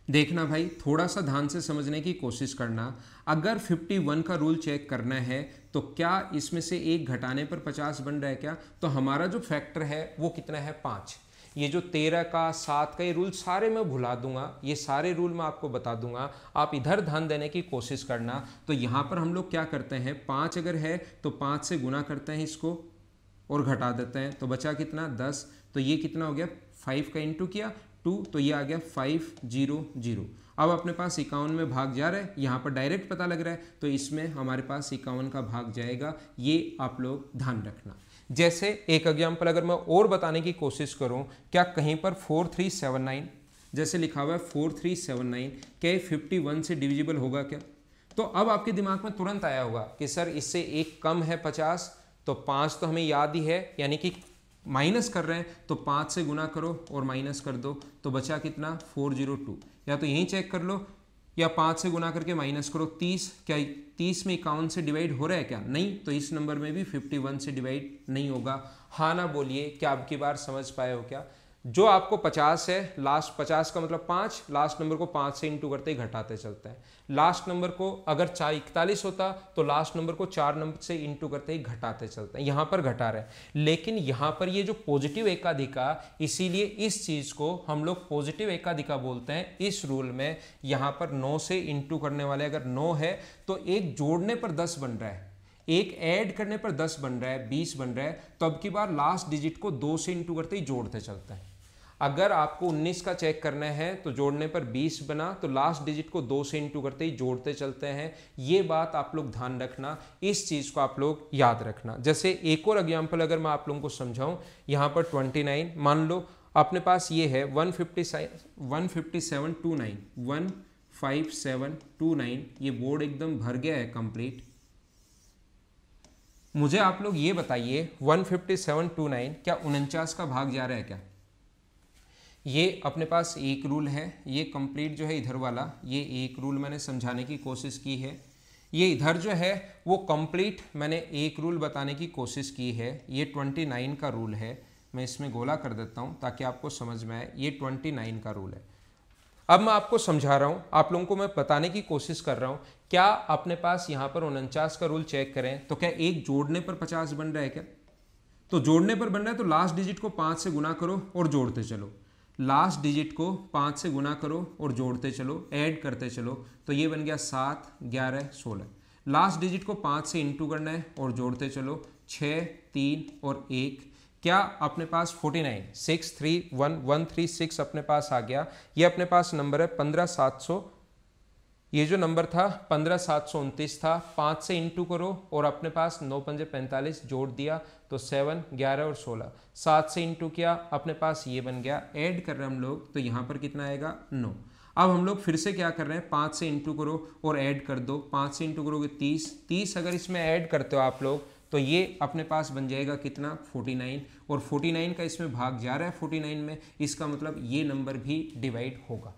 देखना भाई, थोड़ा सा ध्यान से समझने की कोशिश करना। अगर 51 का रूल चेक करना है तो क्या इसमें से एक घटाने पर 50 बन रहा है क्या? तो हमारा जो फैक्टर है वो कितना है 5। ये जो 13 का 7 का ये रूल सारे मैं भुला दूंगा, ये सारे रूल मैं आपको बता दूंगा। आप इधर ध्यान देने की कोशिश करना। तो यहाँ पर हम लोग क्या करते हैं, 5 अगर है तो 5 से गुना करते हैं इसको और घटा देते हैं तो बचा कितना 10। तो ये कितना हो गया 5 का इंटू किया 2 तो ये आ गया 500। अब अपने पास 51 में भाग जा रहा है, यहाँ पर डायरेक्ट पता लग रहा है तो इसमें हमारे पास 51 का भाग जाएगा। ये आप लोग ध्यान रखना। जैसे एक एग्जाम्पल अगर मैं और बताने की कोशिश करूं, क्या कहीं पर 4379 जैसे लिखा हुआ है 4379, क्या 51 से डिविजिबल होगा क्या? तो अब आपके दिमाग में तुरंत आया होगा कि सर इससे एक कम है 50, तो 5 तो हमें याद ही है, यानी कि माइनस कर रहे हैं तो 5 से गुना करो और माइनस कर दो तो बचा कितना 402। या तो यहीं चेक कर लो या 5 से गुना करके माइनस करो 30। क्या 30 में 51 से डिवाइड हो रहा है क्या? नहीं, तो इस नंबर में भी 51 से डिवाइड नहीं होगा। हाँ ना बोलिए, क्या अब की बार समझ पाए हो क्या? जो आपको 50 है, लास्ट 50 का मतलब 5, लास्ट नंबर को 5 से इंटू करते ही घटाते चलते हैं। लास्ट नंबर को अगर 41 होता तो लास्ट नंबर को 4 नंबर से इंटू करते ही घटाते चलते हैं। यहाँ पर घटा रहे हैं, लेकिन यहाँ पर ये जो पॉजिटिव एकाधिका, इसीलिए इस चीज को हम लोग पॉजिटिव एकाधिका बोलते हैं। इस रूल में यहाँ पर 9 से इंटू करने वाले अगर 9 है तो एक जोड़ने पर 10 बन रहा है, एक ऐड करने पर 10 बन रहा है, 20 बन रहा है। तो अब की बार लास्ट डिजिट को 2 से इंटू करते ही जोड़ते चलते हैं। अगर आपको 19 का चेक करना है तो जोड़ने पर 20 बना, तो लास्ट डिजिट को 2 से इंटू करते ही जोड़ते चलते हैं। ये बात आप लोग ध्यान रखना, इस चीज़ को आप लोग याद रखना। जैसे एक और एग्जाम्पल अगर मैं आप लोगों को समझाऊं, यहाँ पर 29 मान लो अपने पास ये है 15729 15729, ये बोर्ड एकदम भर गया है कंप्लीट। मुझे आप लोग ये बताइए 15729 क्या 49 का भाग जा रहा है क्या? ये अपने पास एक रूल है, ये कंप्लीट जो है इधर वाला, ये एक रूल मैंने समझाने की कोशिश की है। ये इधर जो है वो कंप्लीट मैंने एक रूल बताने की कोशिश की है। ये 29 का रूल है, मैं इसमें गोला कर देता हूँ ताकि आपको समझ में आए। ये 29 का रूल है। अब मैं आपको समझा रहा हूँ, आप लोगों को मैं बताने की कोशिश कर रहा हूँ। क्या अपने पास यहाँ पर 49 का रूल चेक करें तो क्या एक जोड़ने पर 50 बन रहा है क्या? तो जोड़ने पर बन रहा है तो लास्ट डिजिट को 5 से गुना करो और जोड़ते चलो। लास्ट डिजिट को 5 से गुना करो और जोड़ते चलो, ऐड करते चलो, तो ये बन गया 7, 11, 16। लास्ट डिजिट को 5 से इंटू करना है और जोड़ते चलो, 6, 3 और 1। क्या अपने पास 49 631136 अपने पास आ गया। ये अपने पास नंबर है 15700, ये जो नंबर था 15729 था। 5 से इंटू करो और अपने पास 9 पंजे 45 जोड़ दिया तो 7, 11 और 16। 7 से इंटू किया, अपने पास ये बन गया। ऐड कर रहे हैं हम लोग तो यहाँ पर कितना आएगा 9। अब हम लोग फिर से क्या कर रहे हैं, 5 से इंटू करो और ऐड कर दो। 5 से इंटू करोगे 30, 30 अगर इसमें ऐड करते हो आप लोग तो ये अपने पास बन जाएगा कितना 49, और 49 का इसमें भाग जा रहा है 49 में, इसका मतलब ये नंबर भी डिवाइड होगा।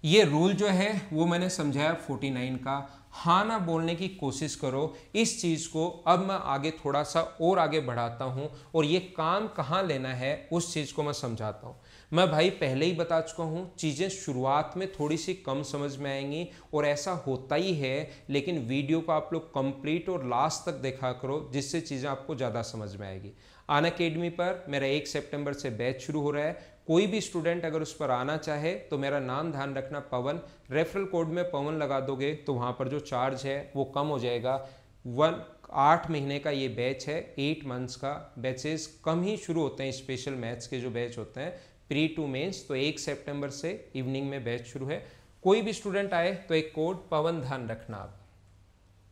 ये रूल जो है वो मैंने समझाया 49 का। हाँ ना बोलने की कोशिश करो इस चीज़ को। अब मैं आगे थोड़ा सा और आगे बढ़ाता हूँ और ये काम कहाँ लेना है उस चीज़ को मैं समझाता हूँ। मैं भाई पहले ही बता चुका हूँ, चीज़ें शुरुआत में थोड़ी सी कम समझ में आएंगी और ऐसा होता ही है, लेकिन वीडियो को आप लोग कंप्लीट और लास्ट तक देखा करो जिससे चीज़ें आपको ज़्यादा समझ में आएगी। अनअकैडमी पर मेरा 1 सितंबर से बैच शुरू हो रहा है। कोई भी स्टूडेंट अगर उस पर आना चाहे तो मेरा नाम ध्यान रखना पवन, रेफरल कोड में पवन लगा दोगे तो वहाँ पर जो चार्ज है वो कम हो जाएगा। 8 महीने का ये बैच है, 8 मंथ्स का। बैचेस कम ही शुरू होते हैं, स्पेशल मैथ्स के जो बैच होते हैं प्री टू मेंस, तो 1 सितंबर से इवनिंग में बैच शुरू है। कोई भी स्टूडेंट आए तो एक कोड पवन ध्यान रखना आप।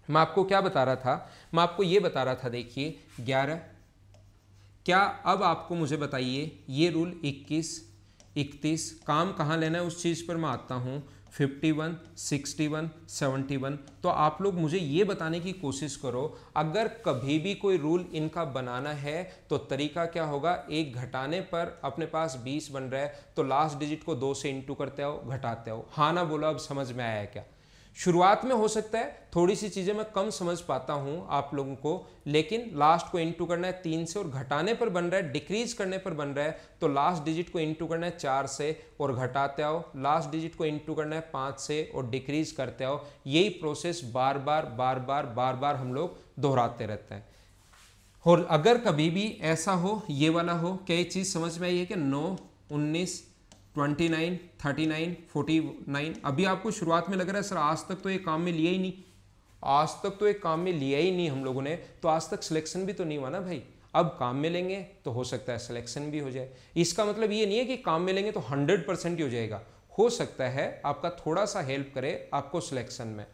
मैं आपको क्या बता रहा था, मैं आपको ये बता रहा था, देखिए 11। क्या अब आपको मुझे बताइए ये रूल 21, 31 काम कहाँ लेना है उस चीज़ पर मैं आता हूँ। 51, 61, 71। तो आप लोग मुझे ये बताने की कोशिश करो अगर कभी भी कोई रूल इनका बनाना है तो तरीका क्या होगा। एक घटाने पर अपने पास 20 बन रहा है तो लास्ट डिजिट को 2 से इंटू करते आओ, घटाते आओ। हाँ ना बोलो, अब समझ में आया है क्या? शुरुआत में हो सकता है थोड़ी सी चीज़ें मैं कम समझ पाता हूं आप लोगों को, लेकिन लास्ट को इंटू करना है 3 से और घटाने पर बन रहा है, डिक्रीज करने पर बन रहा है तो लास्ट डिजिट को इंटू करना है 4 से और घटाते आओ। लास्ट डिजिट को इंटू करना है 5 से और डिक्रीज करते आओ। यही प्रोसेस बार बार हम लोग दोहराते रहते हैं। और अगर कभी भी ऐसा हो, ये वाला हो, क्या ये चीज़ समझ में आई है कि 9, 19, 29, 39, 49। अभी आपको शुरुआत में लग रहा है सर आज तक तो ये काम में लिया ही नहीं, आज तक तो ये काम में लिया ही नहीं हम लोगों ने, तो आज तक सिलेक्शन भी तो नहीं हुआ ना भाई। अब काम में लेंगे तो हो सकता है सिलेक्शन भी हो जाए। इसका मतलब ये नहीं है कि काम में लेंगे तो 100% ही हो जाएगा, हो सकता है आपका थोड़ा सा हेल्प करे आपको सिलेक्शन में।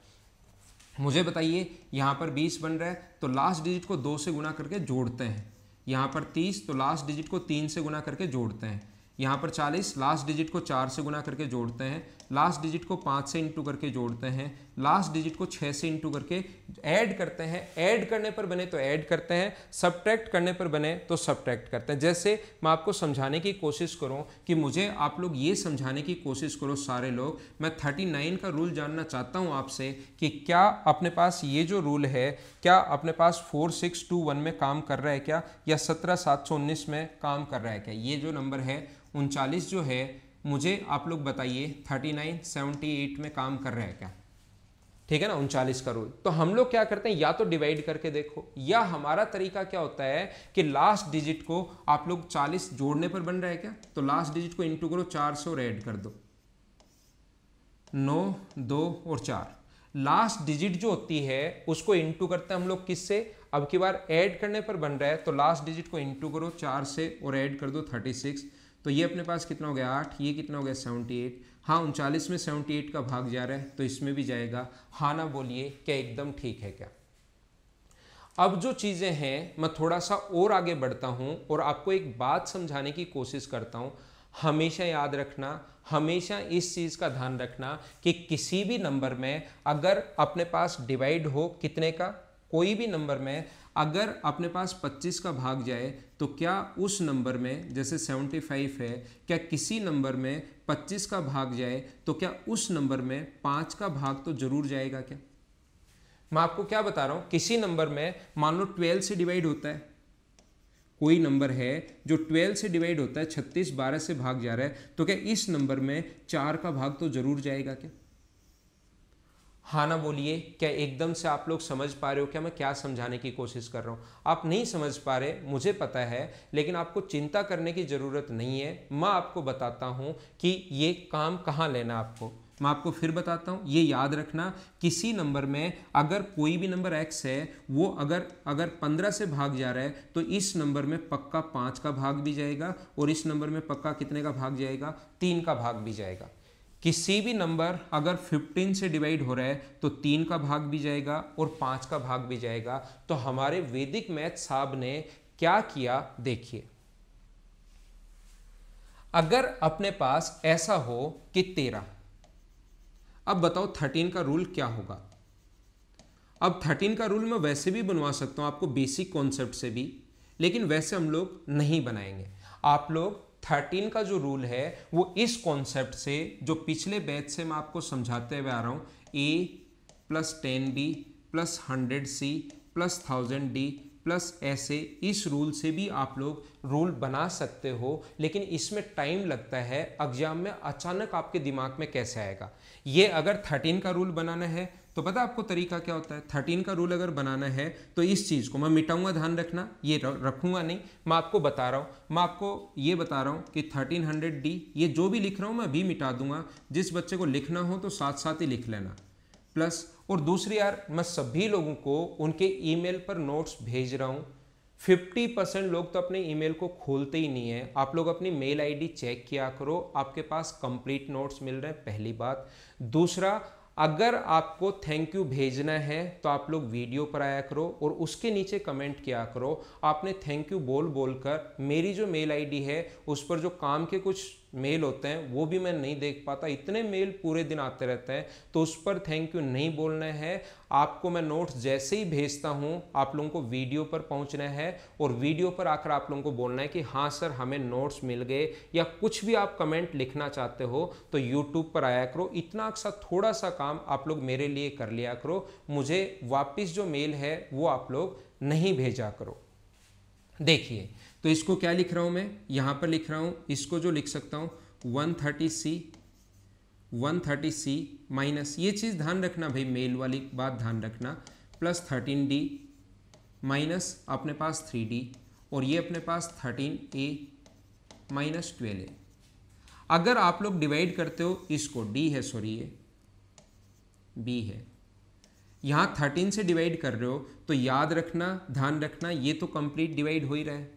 मुझे बताइए यहाँ पर 20 बन रहा है तो लास्ट डिजिट को 2 से गुना करके जोड़ते हैं। यहाँ पर 30 तो लास्ट डिजिट को 3 से गुना करके जोड़ते हैं। यहाँ पर 40 लास्ट डिजिट को 4 से गुना करके जोड़ते हैं। लास्ट डिजिट को 5 से इंटू करके जोड़ते हैं। लास्ट डिजिट को 6 से इंटू करके ऐड करते हैं। ऐड करने पर बने तो ऐड करते हैं, सब्ट्रैक्ट करने पर बने तो सब्ट्रैक्ट करते हैं। जैसे मैं आपको समझाने की कोशिश करूं कि मुझे आप लोग ये समझाने की कोशिश करो सारे लोग, मैं 39 का रूल जानना चाहता हूं आपसे कि क्या अपने पास ये जो रूल है क्या अपने पास 4621 में काम कर रहा है क्या, या 17719 में काम कर रहा है क्या। ये जो नंबर है 39 जो है, मुझे आप लोग बताइए 39 78 में काम कर रहा है क्या। ठीक है ना, 39 का रूल। तो हम लोग क्या करते हैं, या तो डिवाइड करके देखो, या हमारा तरीका क्या होता है कि लास्ट डिजिट को आप लोग 40 जोड़ने पर बन रहा है क्या, तो लास्ट डिजिट को इंटू करो 4 से और ऐड कर दो, 9, 2 और 4। लास्ट डिजिट जो होती है उसको इंटू करते हैं हम लोग किससे, अब की बार ऐड करने पर बन रहा है तो लास्ट डिजिट को इंटू करो 4 से और ऐड कर दो 36। तो ये अपने पास कितना हो गया 8, ये कितना हो गया 78। हाँ 39 में 78 का भाग जा रहा है तो इसमें भी जाएगा। हाँ ना बोलिए, क्या एकदम ठीक है क्या? अब जो चीज़ें हैं मैं थोड़ा सा और आगे बढ़ता हूँ और आपको एक बात समझाने की कोशिश करता हूँ। हमेशा याद रखना, हमेशा इस चीज़ का ध्यान रखना कि किसी भी नंबर में अगर अपने पास डिवाइड हो कितने का, कोई भी नंबर में अगर अपने पास 25 का भाग जाए तो क्या उस नंबर में, जैसे 75 है, क्या किसी नंबर में 25 का भाग जाए तो क्या उस नंबर में 5 का भाग तो जरूर जाएगा क्या? मैं आपको क्या बता रहा हूँ, किसी नंबर में मान लो 12 से डिवाइड होता है, कोई नंबर है जो 12 से डिवाइड होता है, 36 12 से भाग जा रहा है, तो क्या इस नंबर में 4 का भाग तो जरूर जाएगा क्या? हाँ ना बोलिए, क्या एकदम से आप लोग समझ पा रहे हो क्या मैं क्या समझाने की कोशिश कर रहा हूँ? आप नहीं समझ पा रहे, मुझे पता है, लेकिन आपको चिंता करने की ज़रूरत नहीं है। मैं आपको बताता हूँ कि ये काम कहाँ लेना आपको। मैं आपको फिर बताता हूँ, ये याद रखना, किसी नंबर में अगर कोई भी नंबर x है वो अगर 15 से भाग जा रहा है तो इस नंबर में पक्का 5 का भाग भी जाएगा और इस नंबर में पक्का कितने का भाग जाएगा, 3 का भाग भी जाएगा। किसी भी नंबर अगर 15 से डिवाइड हो रहा है तो 3 का भाग भी जाएगा और 5 का भाग भी जाएगा। तो हमारे वैदिक मैथ साहब ने क्या किया देखिए, अगर अपने पास ऐसा हो कि 13, अब बताओ 13 का रूल क्या होगा? अब 13 का रूल मैं वैसे भी बनवा सकता हूं आपको बेसिक कॉन्सेप्ट से भी, लेकिन वैसे हम लोग नहीं बनाएंगे। आप लोग 13 का जो रूल है वो इस कॉन्सेप्ट से, जो पिछले बैच से मैं आपको समझाते हुए आ रहा हूं, a + 10b + 100c + 1000d plus ऐसे, इस रूल से भी आप लोग रूल बना सकते हो, लेकिन इसमें टाइम लगता है। एग्जाम में अचानक आपके दिमाग में कैसे आएगा ये? अगर 13 का रूल बनाना है तो पता आपको तरीका क्या होता है? 13 का रूल अगर बनाना है तो इस चीज़ को मैं मिटाऊंगा, ध्यान रखना, ये रखूंगा नहीं, मैं आपको बता रहा हूँ, मैं आपको ये बता रहा हूँ कि 1300d, ये जो भी लिख रहा हूँ मैं भी मिटा दूंगा। जिस बच्चे को लिखना हो तो साथ साथ ही लिख लेना। प्लस और दूसरी यार, मैं सभी लोगों को उनके ईमेल पर नोट्स भेज रहा हूँ। 50% लोग तो अपने ईमेल को खोलते ही नहीं है। आप लोग अपनी मेल आईडी चेक किया करो, आपके पास कंप्लीट नोट्स मिल रहे हैं, पहली बात। दूसरा, अगर आपको थैंक यू भेजना है तो आप लोग वीडियो पर आया करो और उसके नीचे कमेंट किया करो। आपने थैंक यू बोल कर मेरी जो मेल आईडी है उस पर जो काम के कुछ मेल होते हैं वो भी मैं नहीं देख पाता, इतने मेल पूरे दिन आते रहते हैं, तो उस पर थैंक यू नहीं बोलना है। आपको मैं नोट्स जैसे ही भेजता हूं आप लोगों को वीडियो पर पहुंचना है और वीडियो पर आकर आप लोगों को बोलना है कि हाँ सर हमें नोट्स मिल गए, या कुछ भी आप कमेंट लिखना चाहते हो तो यूट्यूब पर आया करो। इतना सा थोड़ा सा काम आप लोग मेरे लिए कर लिया करो, मुझे वापस जो मेल है वो आप लोग नहीं भेजा करो। देखिए, तो इसको क्या लिख रहा हूं मैं, यहां पर लिख रहा हूं, इसको जो लिख सकता हूं 130c माइनस, ये चीज़ ध्यान रखना भाई, मेल वाली बात ध्यान रखना, प्लस 13d माइनस अपने पास 3d और ये अपने पास 13a माइनस 12a। अगर आप लोग डिवाइड करते हो इसको, d है सॉरी ये b है, यहाँ 13 से डिवाइड कर रहे हो तो याद रखना, ध्यान रखना, ये तो कंप्लीट डिवाइड हो ही रहा है,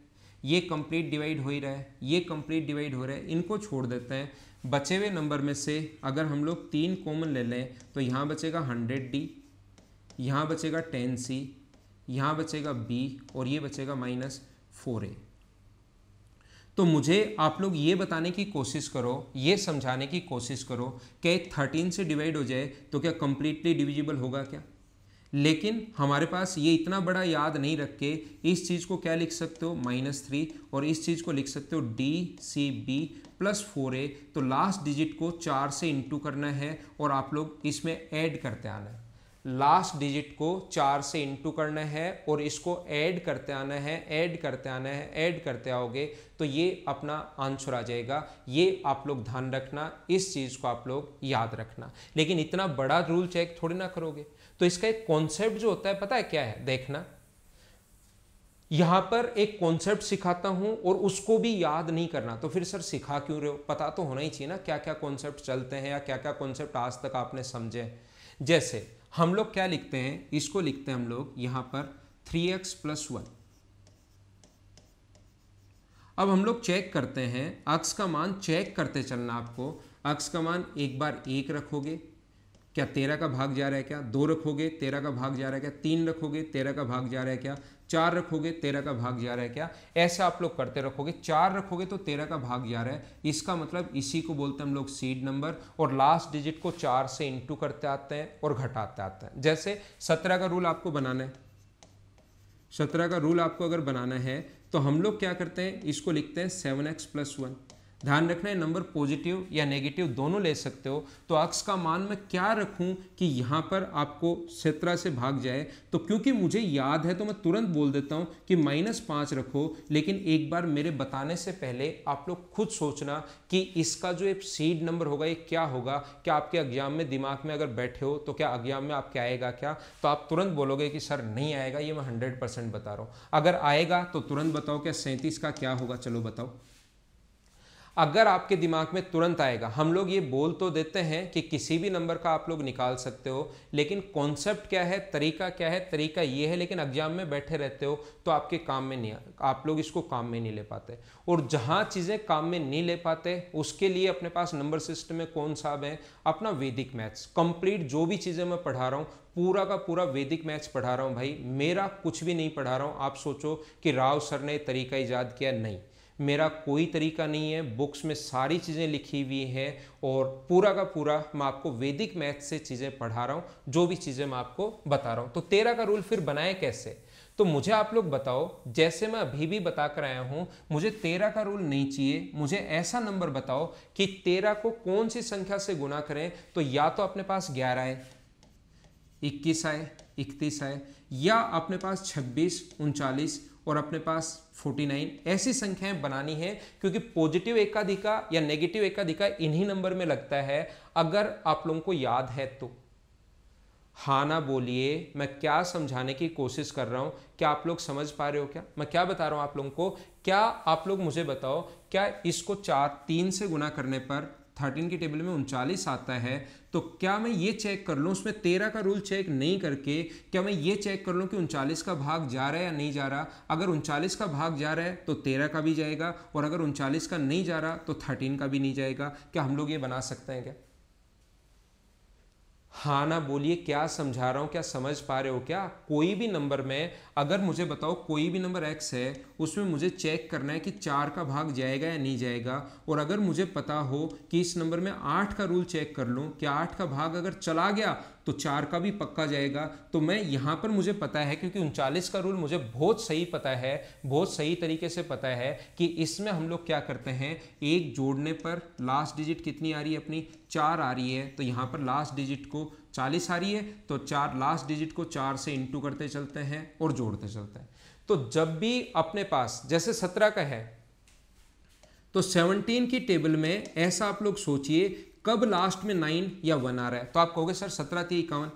ये कंप्लीट डिवाइड हो ही रहा है, ये कंप्लीट डिवाइड हो रहा है, इनको छोड़ देते हैं। बचे हुए नंबर में से अगर हम लोग 3 कॉमन ले लें तो यहाँ बचेगा 100d, यहाँ बचेगा 10c, यहाँ बचेगा b और ये बचेगा -4a। तो मुझे आप लोग ये बताने की कोशिश करो, ये समझाने की कोशिश करो कि 13 से डिवाइड हो जाए तो क्या कंप्लीटली डिविजिबल होगा क्या? लेकिन हमारे पास ये इतना बड़ा याद नहीं रख के इस चीज़ को क्या लिख सकते हो -3 और इस चीज़ को लिख सकते हो DCB + 4a। तो लास्ट डिजिट को 4 से इंटू करना है और आप लोग इसमें ऐड करते आना है। लास्ट डिजिट को 4 से इंटू करना है और इसको ऐड करते आना है, ऐड करते आना है, ऐड करते आओगे तो ये अपना आंसर आ जाएगा। ये आप लोग ध्यान रखना, इस चीज़ को आप लोग याद रखना, लेकिन इतना बड़ा रूल चेक थोड़ी ना करोगे। तो इसका एक कॉन्सेप्ट जो होता है पता है क्या है, देखना, यहां पर एक कॉन्सेप्ट सिखाता हूं और उसको भी याद नहीं करना, तो फिर सर सिखा क्यों रहे हो? पता तो होना ही चाहिए ना क्या क्या कॉन्सेप्ट चलते हैं या क्या क्या कॉन्सेप्ट आज तक आपने समझे। जैसे हम लोग क्या लिखते हैं, इसको लिखते हैं हम लोग यहां पर 3x + 1। अब हम लोग चेक करते हैं, अक्स का मान चेक करते चलना आपको। अक्स का मान एक बार 1 रखोगे, क्या 13 का भाग जा रहा है क्या? 2 रखोगे, 13 का भाग जा रहा है क्या? 3 रखोगे, 13 का भाग जा रहा है क्या? 4 रखोगे, 13 का भाग जा रहा है क्या? ऐसे आप लोग करते रखोगे। 4 रखोगे तो 13 का भाग जा रहा है, इसका मतलब इसी को बोलते हैं हम लोग सीड नंबर। और लास्ट डिजिट को 4 से इंटू करते आते हैं और घटाते आते हैं। जैसे 17 का रूल आपको बनाना है, 17 का रूल आपको अगर बनाना है तो हम लोग क्या करते हैं, इसको लिखते हैं 7x+1। ध्यान रखना है, नंबर पॉजिटिव या नेगेटिव दोनों ले सकते हो। तो अक्स का मान मैं क्या रखूं कि यहाँ पर आपको 17 से भाग जाए, तो क्योंकि मुझे याद है तो मैं तुरंत बोल देता हूँ कि -5 रखो। लेकिन एक बार मेरे बताने से पहले आप लोग खुद सोचना कि इसका जो एक सीड नंबर होगा ये क्या होगा। क्या आपके एग्जाम में दिमाग में अगर बैठे हो तो क्या एग्जाम में आपके आएगा क्या? तो आप तुरंत बोलोगे कि सर नहीं आएगा, ये मैं 100% बता रहा हूँ। अगर आएगा तो तुरंत बताओ, क्या 37 का क्या होगा? चलो बताओ। अगर आपके दिमाग में तुरंत आएगा, हम लोग ये बोल तो देते हैं कि किसी भी नंबर का आप लोग निकाल सकते हो, लेकिन कॉन्सेप्ट क्या है, तरीका क्या है? तरीका ये है, लेकिन एग्जाम में बैठे रहते हो तो आपके काम में नहीं, आप लोग इसको काम में नहीं ले पाते। और जहां चीजें काम में नहीं ले पाते उसके लिए अपने पास नंबर सिस्टम में कौन सा है? अपना वैदिक मैथ्स। कंप्लीट जो भी चीजें मैं पढ़ा रहा हूँ पूरा का पूरा वैदिक मैथ्स पढ़ा रहा हूँ भाई, मेरा कुछ भी नहीं पढ़ा रहा हूँ। आप सोचो कि राव सर ने तरीका ईजाद किया, नहीं, मेरा कोई तरीका नहीं है। बुक्स में सारी चीज़ें लिखी हुई हैं और पूरा का पूरा मैं आपको वैदिक मैथ से चीज़ें पढ़ा रहा हूँ, जो भी चीज़ें मैं आपको बता रहा हूँ। तो 13 का रूल फिर बनाए कैसे? तो मुझे आप लोग बताओ, जैसे मैं अभी भी बता कर आया हूँ, मुझे 13 का रूल नहीं चाहिए। मुझे ऐसा नंबर बताओ कि 13 को कौन सी संख्या से गुना करें। तो या तो अपने पास 11 है, 21 आए, 31 आए, या अपने पास 26, 39 और अपने पास 49, ऐसी संख्याएं बनानी है। क्योंकि पॉजिटिव एकाधिका या नेगेटिव एकाधिका इन्हीं नंबर में लगता है, अगर आप लोगों को याद है तो। हाँ ना बोलिए, मैं क्या समझाने की कोशिश कर रहा हूं, क्या आप लोग समझ पा रहे हो? क्या मैं क्या बता रहा हूं आप लोगों को? क्या आप लोग मुझे बताओ, क्या इसको 3 से गुना करने पर 13 की टेबल में 39 आता है? तो क्या मैं ये चेक कर लूँ, उसमें 13 का रूल चेक नहीं करके क्या मैं ये चेक कर लूँ कि 39 का भाग जा रहा है या नहीं जा रहा? अगर 39 का भाग जा रहा है तो 13 का भी जाएगा, और अगर 39 का नहीं जा रहा तो 13 का भी नहीं जाएगा। क्या हम लोग ये बना सकते हैं क्या? हाँ ना बोलिए, क्या समझा रहा हूं, क्या समझ पा रहे हो? क्या कोई भी नंबर में, अगर मुझे बताओ कोई भी नंबर x है, उसमें मुझे चेक करना है कि 4 का भाग जाएगा या नहीं जाएगा। और अगर मुझे पता हो कि इस नंबर में 8 का रूल चेक कर लूं कि 8 का भाग अगर चला गया तो 4 का भी पक्का जाएगा। तो मैं यहाँ पर मुझे पता है, क्योंकि 39 का रूल मुझे बहुत सही पता है, बहुत सही तरीके से पता है कि इसमें हम लोग क्या करते हैं, एक जोड़ने पर लास्ट डिजिट कितनी आ रही है अपनी? 4 आ रही है। तो यहाँ पर लास्ट डिजिट को 40 आ रही है, तो 4 लास्ट डिजिट को 4 से इंटू करते चलते हैं और जोड़ते चलते हैं। तो जब भी अपने पास जैसे 17 का है तो 17 की टेबल में ऐसा आप लोग सोचिए, कब लास्ट में 9 या 1 आ रहा है? तो आप कहोगे सर 17 थी 51।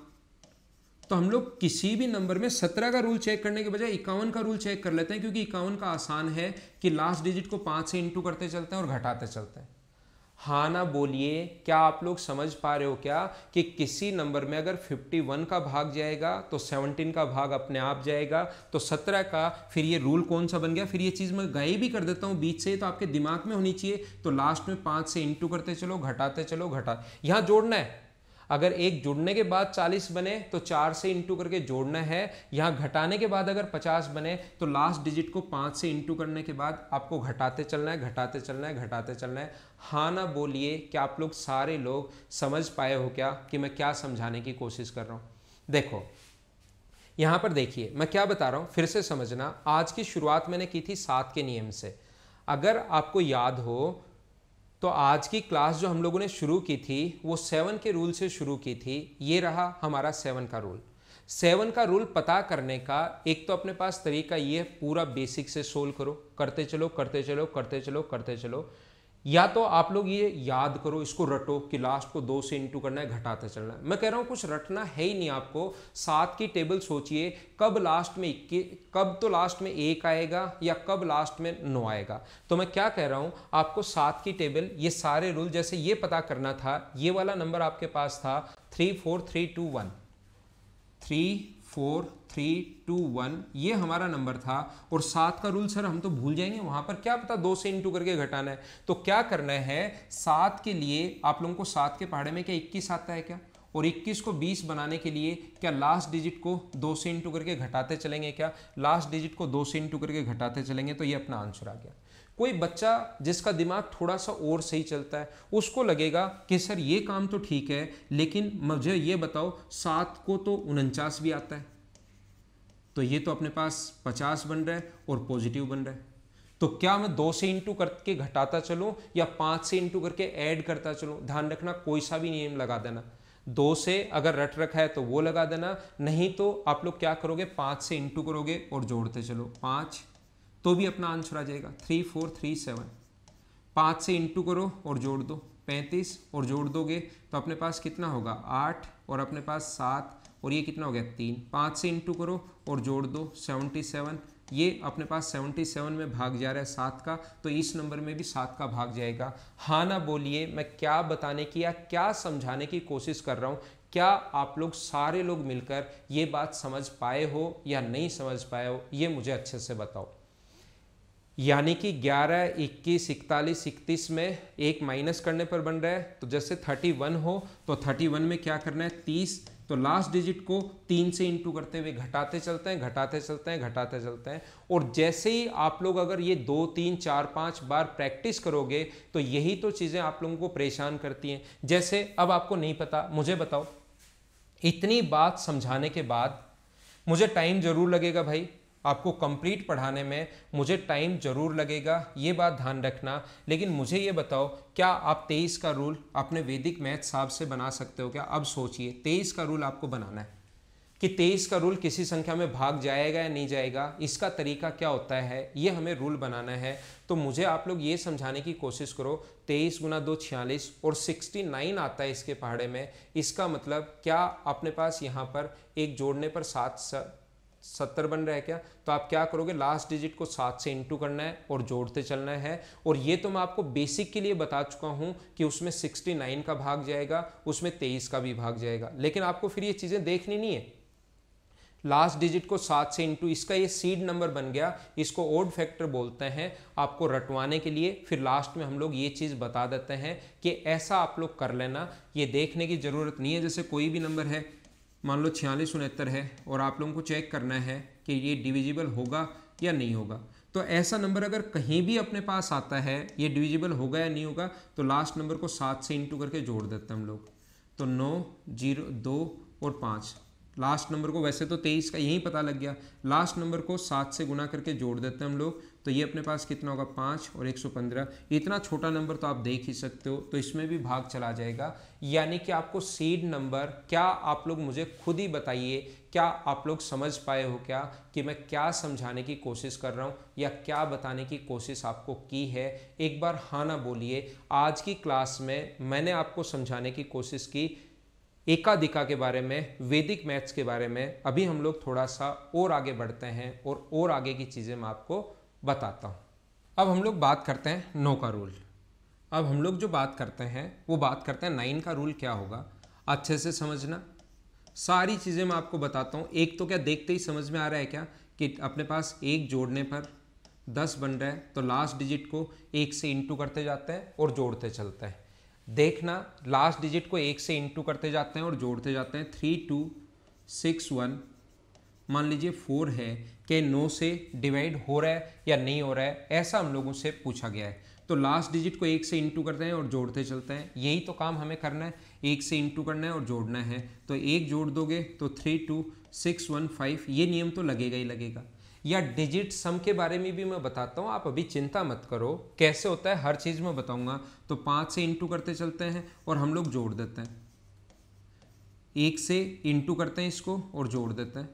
तो हम लोग किसी भी नंबर में 17 का रूल चेक करने के बजाय 51 का रूल चेक कर लेते हैं, क्योंकि 51 का आसान है कि लास्ट डिजिट को 5 से इंटू करते चलते हैं और घटाते चलते हैं। हाँ ना बोलिए, क्या आप लोग समझ पा रहे हो क्या कि किसी नंबर में अगर 51 का भाग जाएगा तो 17 का भाग अपने आप जाएगा। तो 17 का फिर ये रूल कौन सा बन गया? फिर ये चीज़ मैं गायब भी कर देता हूँ बीच से, तो आपके दिमाग में होनी चाहिए। तो लास्ट में 5 से इंटू करते चलो, घटाते चलो, यहाँ जोड़ना है। अगर एक जुड़ने के बाद 40 बने तो 4 से इंटू करके जोड़ना है। यहाँ घटाने के बाद अगर 50 बने तो लास्ट डिजिट को 5 से इंटू करने के बाद आपको घटाते चलना है, घटाते चलना है, घटाते चलना है। हाँ ना बोलिए, क्या आप लोग सारे लोग समझ पाए हो क्या कि मैं क्या समझाने की कोशिश कर रहा हूँ? देखो यहाँ पर देखिए मैं क्या बता रहा हूँ, फिर से समझना। आज की शुरुआत मैंने की थी 7 के नियम से। अगर आपको याद हो तो आज की क्लास जो हम लोगों ने शुरू की थी वो 7 के रूल से शुरू की थी। ये रहा हमारा 7 का रूल। 7 का रूल पता करने का एक तो अपने पास तरीका ये, पूरा बेसिक से सोल्व करो, करते चलो करते चलो करते चलो करते चलो, या तो आप लोग ये याद करो, इसको रटो कि लास्ट को 2 से इंटू करना है, घटाते चलना है। मैं कह रहा हूँ कुछ रटना है ही नहीं आपको। 7 की टेबल सोचिए, कब लास्ट में 21, कब तो लास्ट में 1 आएगा या कब लास्ट में 9 आएगा। तो मैं क्या कह रहा हूँ आपको, 7 की टेबल ये सारे रूल, जैसे ये पता करना था, ये वाला नंबर आपके पास था 3 4 3 2 1, 3 4 3 2 1 ये हमारा नंबर था। और 7 का रूल सर हम तो भूल जाएंगे, वहां पर क्या पता 2 से इंटू करके घटाना है। तो क्या करना है, 7 के लिए आप लोगों को 7 के पहाड़े में क्या 21 आता है क्या, और 21 को 20 बनाने के लिए क्या लास्ट डिजिट को 2 से इंटू करके घटाते चलेंगे, क्या लास्ट डिजिट को 2 से इंटू करके घटाते चलेंगे। तो ये अपना आंसर आ गया। कोई बच्चा जिसका दिमाग थोड़ा सा और सही चलता है उसको लगेगा कि सर ये काम तो ठीक है, लेकिन मुझे ये बताओ 7 को तो 49 भी आता है, तो ये तो अपने पास 50 बन रहा है और पॉजिटिव बन रहा है। तो क्या मैं 2 से इंटू करके घटाता चलूं या 5 से इंटू करके ऐड करता चलूं। ध्यान रखना कोई सा भी नियम लगा देना, 2 से अगर रट रखा है तो वो लगा देना, नहीं तो आप लोग क्या करोगे 5 से इंटू करोगे और जोड़ते चलो 5, तो भी अपना आंसर आ जाएगा 3 4 3 7। 5 से इंटू करो और जोड़ दो 35 और जोड़ दोगे तो अपने पास कितना होगा 8 और अपने पास 7 और ये कितना हो गया 3। 5 से इंटू करो और जोड़ दो 77, ये अपने पास 77 में भाग जा रहा है 7 का, तो इस नंबर में भी 7 का भाग जाएगा। हाँ ना बोलिए, मैं क्या बताने की या क्या समझाने की कोशिश कर रहा हूँ। क्या आप लोग सारे लोग मिलकर ये बात समझ पाए हो या नहीं समझ पाए हो, ये मुझे अच्छे से बताओ। यानी कि 11 21 41 31 में एक माइनस करने पर बन रहा है, तो जैसे 31 हो तो 31 में क्या करना है 30, तो लास्ट डिजिट को 3 से इंटू करते हुए घटाते चलते हैं घटाते चलते हैं घटाते चलते हैं। और जैसे ही आप लोग अगर ये 2 3 4 5 बार प्रैक्टिस करोगे तो यही तो चीज़ें आप लोगों को परेशान करती हैं। जैसे अब आपको नहीं पता, मुझे बताओ, इतनी बात समझाने के बाद मुझे टाइम जरूर लगेगा भाई, आपको कंप्लीट पढ़ाने में मुझे टाइम जरूर लगेगा, ये बात ध्यान रखना। लेकिन मुझे ये बताओ, क्या आप 23 का रूल अपने वैदिक मैथ साहब से बना सकते हो क्या। अब सोचिए 23 का रूल आपको बनाना है कि 23 का रूल किसी संख्या में भाग जाएगा या नहीं जाएगा, इसका तरीका क्या होता है, ये हमें रूल बनाना है। तो मुझे आप लोग ये समझाने की कोशिश करो 23 गुना 2 46 और 69 आता है इसके पहाड़े में। इसका मतलब क्या अपने पास यहाँ पर एक जोड़ने पर 70 बन रहा है क्या। तो आप क्या करोगे, लास्ट डिजिट को 7 से इंटू करना है और जोड़ते चलना है। और ये तो मैं आपको बेसिक के लिए बता चुका हूँ कि उसमें 69 का भाग जाएगा, उसमें 23 का भी भाग जाएगा, लेकिन आपको फिर ये चीज़ें देखनी नहीं है। लास्ट डिजिट को 7 से इंटू, इसका ये सीड नंबर बन गया, इसको ओड फैक्टर बोलते हैं। आपको रटवाने के लिए फिर लास्ट में हम लोग ये चीज़ बता देते हैं कि ऐसा आप लोग कर लेना, ये देखने की ज़रूरत नहीं है। जैसे कोई भी नंबर है, मान लो 46 69 है और आप लोगों को चेक करना है कि ये डिविजिबल होगा या नहीं होगा, तो ऐसा नंबर अगर कहीं भी अपने पास आता है ये डिविजिबल होगा या नहीं होगा, तो लास्ट नंबर को 7 से इंटू करके जोड़ देते हैं हम लोग। तो 9 0 2 और 5, लास्ट नंबर को, वैसे तो 23 का यही पता लग गया, लास्ट नंबर को 7 से गुना करके जोड़ देते हैं हम लोग, तो ये अपने पास कितना होगा 5 और 115। इतना छोटा नंबर तो आप देख ही सकते हो, तो इसमें भी भाग चला जाएगा। यानी कि आपको सीड नंबर, क्या आप लोग मुझे खुद ही बताइए, क्या आप लोग समझ पाए हो क्या कि मैं क्या समझाने की कोशिश कर रहा हूँ या क्या बताने की कोशिश आपको की है। एक बार हाँ ना बोलिए। आज की क्लास में मैंने आपको समझाने की कोशिश की एकाधिका के बारे में, वैदिक मैथ्स के बारे में। अभी हम लोग थोड़ा सा और आगे बढ़ते हैं और आगे की चीज़ें मैं आपको बताता हूँ। अब हम लोग बात करते हैं 9 का रूल। अब हम लोग जो बात करते हैं वो बात करते हैं 9 का रूल क्या होगा। अच्छे से समझना, सारी चीज़ें मैं आपको बताता हूँ। एक तो क्या देखते ही समझ में आ रहा है क्या कि अपने पास एक जोड़ने पर 10 बन रहा है, तो लास्ट डिजिट को 1 से इंटू करते जाते हैं और जोड़ते चलते हैं। देखना, लास्ट डिजिट को 1 से इंटू करते जाते हैं और जोड़ते जाते हैं। 3 2 6 1, मान लीजिए 4 है कि 9 से डिवाइड हो रहा है या नहीं हो रहा है, ऐसा हम लोगों से पूछा गया है। तो लास्ट डिजिट को 1 से इंटू करते हैं और जोड़ते चलते हैं, यही तो काम हमें करना है, 1 से इंटू करना है और जोड़ना है। तो 1 जोड़ दोगे तो 3 2 6 1 5, ये नियम तो लगेगा ही लगेगा। या डिजिट सम के बारे में भी मैं बताता हूँ, आप अभी चिंता मत करो, कैसे होता है हर चीज़ में बताऊंगा। तो 5 से इंटू करते चलते हैं और हम लोग जोड़ देते हैं, 1 से इंटू करते हैं इसको और जोड़ देते हैं,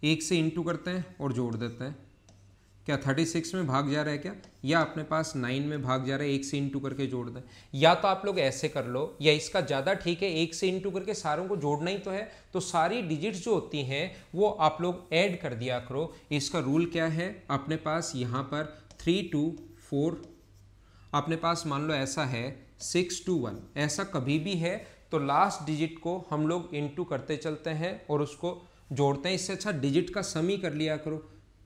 1 से इंटू करते हैं और जोड़ देते हैं। क्या 36 में भाग जा रहा है क्या, या अपने पास 9 में भाग जा रहा है, 1 से इंटू करके जोड़ दें। या तो आप लोग ऐसे कर लो, या इसका ज़्यादा ठीक है, 1 से इंटू करके सारों को जोड़ना ही तो है, तो सारी डिजिट्स जो होती हैं वो आप लोग ऐड कर दिया करो। इसका रूल क्या है, अपने पास यहाँ पर 3 2 4, अपने पास मान लो ऐसा है 6 2 1, ऐसा कभी भी है तो लास्ट डिजिट को हम लोग इनटू करते चलते हैं और उसको जोड़ते हैं। इससे अच्छा डिजिट का सम ही कर लिया करो।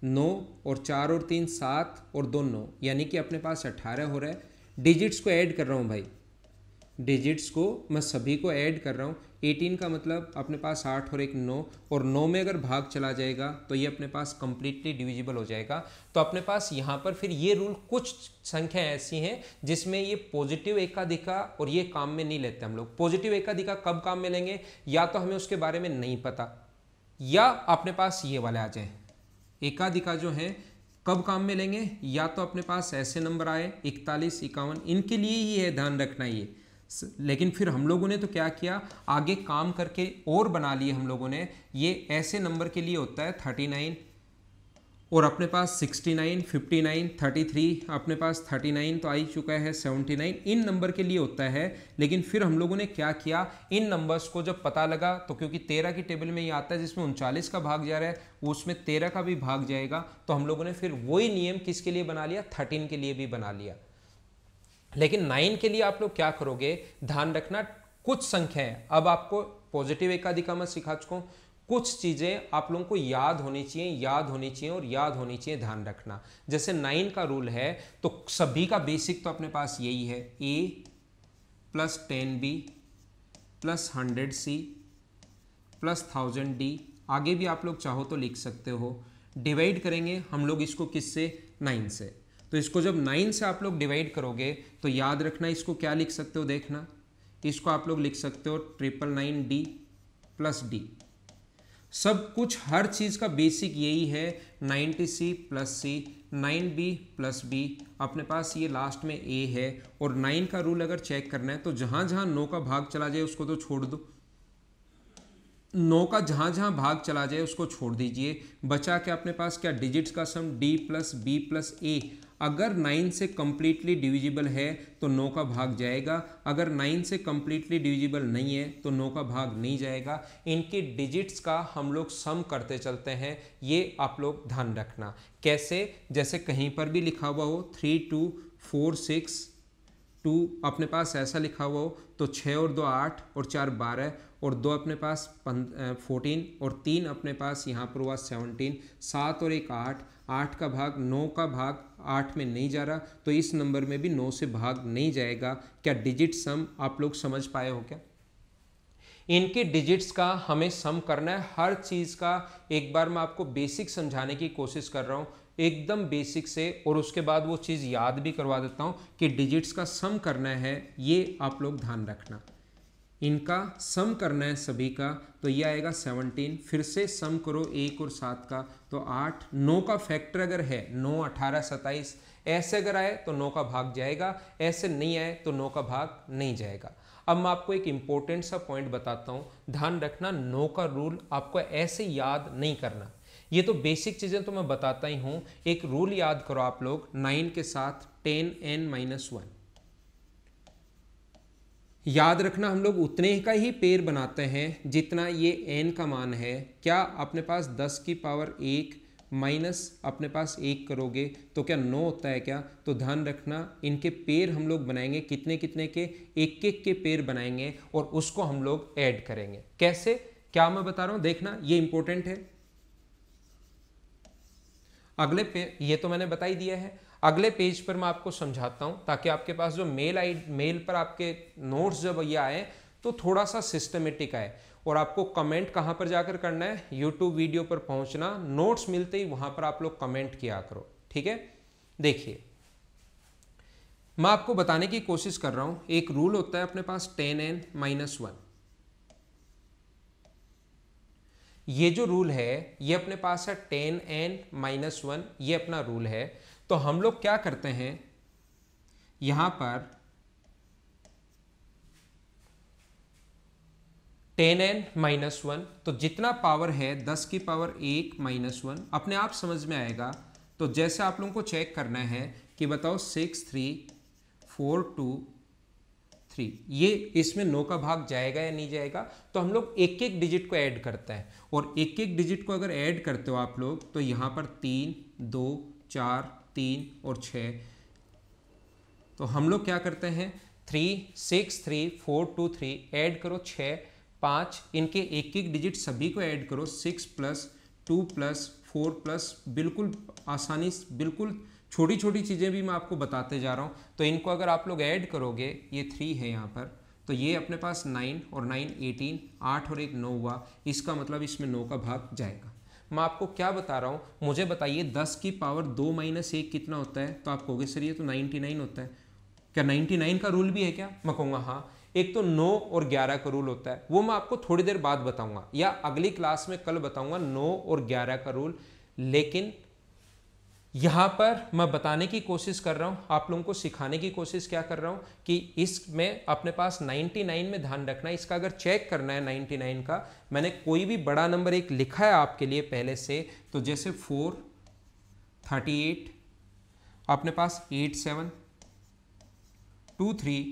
9 और 4 और 3 7 और 2 9, यानी कि अपने पास 18 हो रहा है। डिजिट्स को ऐड कर रहा हूँ भाई, डिजिट्स को मैं सभी को ऐड कर रहा हूँ। 18 का मतलब अपने पास 8 और 1 9, और 9 में अगर भाग चला जाएगा तो ये अपने पास कंप्लीटली डिविजिबल हो जाएगा। तो अपने पास यहाँ पर फिर ये रूल, कुछ संख्या ऐसी हैं जिसमें ये पॉजिटिव एकाधिका और ये काम में नहीं लेते हम लोग। पॉजिटिव एकाधिका कब काम में लेंगे, या तो हमें उसके बारे में नहीं पता, या अपने पास ये वाले आ जाए। एकाधिका जो है कब काम में लेंगे, या तो अपने पास ऐसे नंबर आए 41 51, इनके लिए ही है, ध्यान रखना ये। लेकिन फिर हम लोगों ने तो क्या किया, आगे काम करके और बना लिए हम लोगों ने। ये ऐसे नंबर के लिए होता है 39, और अपने पास 69 59 33, अपने पास 39 तो आ ही चुका है, 79 इन नंबर के लिए होता है। लेकिन फिर हम लोगों ने क्या किया, इन नंबर्स को जब पता लगा तो क्योंकि 13 की टेबल में ये आता है जिसमें 39 का भाग जा रहा है, उसमें 13 का भी भाग जाएगा, तो हम लोगों ने फिर वही नियम किसके लिए बना लिया, 13 के लिए भी बना लिया। लेकिन 9 के लिए आप लोग क्या करोगे, ध्यान रखना कुछ संख्याएं, अब आपको पॉजिटिव एकाधिका मैं सिखा चुका हूं, कुछ चीजें आप लोगों को याद होनी चाहिए, याद होनी चाहिए और याद होनी चाहिए, ध्यान रखना। जैसे 9 का रूल है तो सभी का बेसिक तो अपने पास यही है, a plus 10b plus 100c plus 1000d। आगे भी आप लोग चाहो तो लिख सकते हो। डिवाइड करेंगे हम लोग इसको किससे, 9 से। तो इसको जब 9 से आप लोग डिवाइड करोगे तो याद रखना इसको क्या लिख सकते हो, देखना इसको आप लोग लिख सकते हो 999d प्लस d। सब कुछ हर चीज़ का बेसिक यही है, 90c plus c, 9b plus b, अपने पास ये लास्ट में a है। और 9 का रूल अगर चेक करना है तो जहाँ जहाँ 9 का भाग चला जाए उसको तो छोड़ दो, 9 का जहाँ जहाँ भाग चला जाए उसको छोड़ दीजिए। बचा क्या अपने पास, क्या डिजिट्स का सम d plus b plus a। अगर 9 से कंप्लीटली डिविजिबल है तो 9 का भाग जाएगा, अगर 9 से कंप्लीटली डिविजिबल नहीं है तो 9 का भाग नहीं जाएगा। इनके डिजिट्स का हम लोग सम करते चलते हैं, ये आप लोग ध्यान रखना। कैसे, जैसे कहीं पर भी लिखा हुआ हो 3 2 4 6 2, अपने पास ऐसा लिखा हुआ हो तो 6 और 2 8 और 4 12 और 2 अपने पास 14 और 3 अपने पास यहाँ पर हुआ 17, 7 और 1 8, 8 का भाग 9 का भाग 8 में नहीं जा रहा, तो इस नंबर में भी 9 से भाग नहीं जाएगा। क्या डिजिट सम आप लोग समझ पाए हो क्या? इनके डिजिट्स का हमें सम करना है, हर चीज़ का एक बार मैं आपको बेसिक समझाने की कोशिश कर रहा हूँ, एकदम बेसिक से, और उसके बाद वो चीज़ याद भी करवा देता हूँ कि डिजिट्स का सम करना है, ये आप लोग ध्यान रखना। इनका सम करना है सभी का, तो ये आएगा 17। फिर से सम करो 1 और 7 का तो 8, 9 का फैक्टर अगर है 9 18 27, ऐसे अगर आए तो 9 का भाग जाएगा, ऐसे नहीं आए तो 9 का भाग नहीं जाएगा। अब मैं आपको एक इंपॉर्टेंट सा पॉइंट बताता हूँ, ध्यान रखना 9 का रूल आपको ऐसे याद नहीं करना, ये तो बेसिक चीज़ें तो मैं बताता ही हूँ। एक रूल याद करो आप लोग 9 के साथ 10n-1, याद रखना हम लोग उतने का ही पेयर बनाते हैं जितना ये n का मान है। क्या अपने पास 10 की पावर 1 माइनस अपने पास 1 करोगे तो क्या 9 होता है क्या? तो ध्यान रखना इनके पेयर हम लोग बनाएंगे, कितने कितने के, एक एक के पेयर बनाएंगे और उसको हम लोग ऐड करेंगे। कैसे, क्या मैं बता रहा हूं, देखना ये इंपॉर्टेंट है। अगले पे, ये तो मैंने बता ही दिया है, अगले पेज पर मैं आपको समझाता हूं ताकि आपके पास जो मेल पर आपके नोट्स जब ये आए तो थोड़ा सा सिस्टमेटिक आए। और आपको कमेंट कहां पर जाकर करना है, यूट्यूब वीडियो पर पहुंचना, नोट्स मिलते ही वहां पर आप लोग कमेंट किया करो, ठीक है। देखिए मैं आपको बताने की कोशिश कर रहा हूं, एक रूल होता है अपने पास 10n-1, ये जो रूल है ये अपने पास है 10n-1, ये अपना रूल है। तो हम लोग क्या करते हैं, यहां पर 10n-1, तो जितना पावर है 10 की पावर 1-1 अपने आप समझ में आएगा। तो जैसे आप लोगों को चेक करना है कि बताओ 6 3 4 2 3, ये इसमें 9 का भाग जाएगा या नहीं जाएगा? तो हम लोग एक एक डिजिट को ऐड करते हैं, और एक एक डिजिट को अगर ऐड करते हो आप लोग तो यहाँ पर 3 2 4 3 और 6, तो हम लोग क्या करते हैं 3 6 3 4 2 3 ऐड करो 6 5, इनके एक एक डिजिट सभी को ऐड करो 6 प्लस 2 प्लस 4 प्लस, बिल्कुल आसानी, बिल्कुल छोटी छोटी चीज़ें भी मैं आपको बताते जा रहा हूँ। तो इनको अगर आप लोग ऐड करोगे, ये 3 है यहाँ पर, तो ये अपने पास 9 और 9 18, 8 और 1 9 हुआ, इसका मतलब इसमें 9 का भाग जाएगा। मैं आपको क्या बता रहा हूँ, मुझे बताइए 10 की पावर 2 माइनस 1 कितना होता है, तो आप कहोगे सर ये तो 99 होता है, क्या 99 का रूल भी है क्या? मैं कहूँगा हाँ। एक तो 9 और 11 का रूल होता है, वो मैं आपको थोड़ी देर बाद बताऊंगा या अगली क्लास में कल बताऊंगा 9 और 11 का रूल। लेकिन यहां पर मैं बताने की कोशिश कर रहा हूं, आप लोगों को सिखाने की कोशिश क्या कर रहा हूं कि इसमें अपने पास 99 में ध्यान रखना है। इसका अगर चेक करना है 99 का, मैंने कोई भी बड़ा नंबर एक लिखा है आपके लिए पहले से, तो जैसे 4 38, अपने पास 8 7 2 3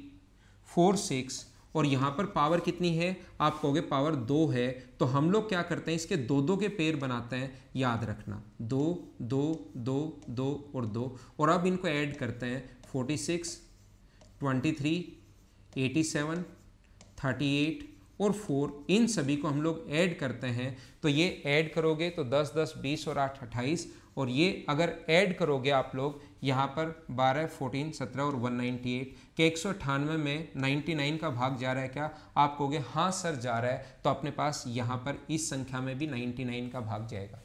4 6, और यहाँ पर पावर कितनी है, आप कहोगे पावर 2 है, तो हम लोग क्या करते हैं इसके दो दो के पेयर बनाते हैं, याद रखना 2 2 2 2 और 2, और अब इनको ऐड करते हैं 46 23 87 38 और 4, इन सभी को हम लोग ऐड करते हैं। तो ये ऐड करोगे तो 10 10 20 और 8 28, और ये अगर ऐड करोगे आप लोग यहाँ पर 12 14 17 और 198 के 198 में 99 का भाग जा रहा है क्या? आप कहोगे हाँ सर जा रहा है, तो अपने पास यहाँ पर इस संख्या में भी 99 का भाग जाएगा।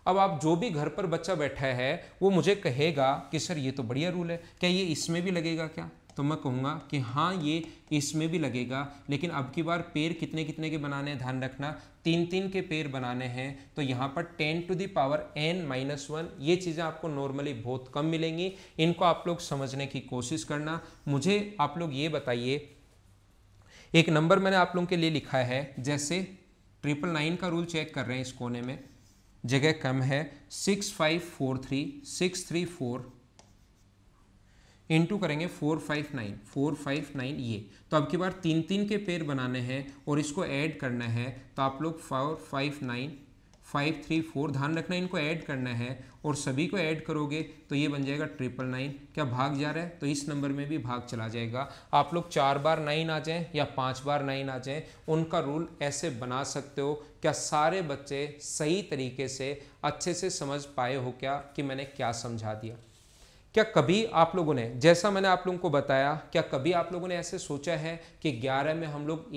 अब आप जो भी घर पर बच्चा बैठा है वो मुझे कहेगा कि सर ये तो बढ़िया रूल है, क्या ये इसमें भी लगेगा क्या? तो मैं कहूँगा कि हाँ ये इसमें भी लगेगा, लेकिन अब की बार पेड़ कितने कितने के बनाने हैं, ध्यान रखना 3 3 के पेड़ बनाने हैं। तो यहाँ पर 10 टू द पावर n-1, ये चीज़ें आपको नॉर्मली बहुत कम मिलेंगी, इनको आप लोग समझने की कोशिश करना। मुझे आप लोग ये बताइए, एक नंबर मैंने आप लोगों के लिए लिखा है, जैसे 999 का रूल चेक कर रहे हैं, इस कोने में जगह कम है, 6543 634 इंटू करेंगे 459 ये। तो अब की बार 3 3 के पेयर बनाने हैं और इसको ऐड करना है, तो आप लोग 459 534, ध्यान रखना इनको ऐड करना है, और सभी को ऐड करोगे तो ये बन जाएगा 999। क्या भाग जा रहा है? तो इस नंबर में भी भाग चला जाएगा। आप लोग 4 बार 9 आ जाएं या 5 बार 9 आ जाएं, उनका रूल ऐसे बना सकते हो। क्या सारे बच्चे सही तरीके से अच्छे से समझ पाए हो क्या कि मैंने क्या समझा दिया? क्या कभी आप लोगों ने, जैसा मैंने आप लोगों को बताया, क्या कभी आप लोगों ने ऐसे सोचा है कि 11 में हम लोग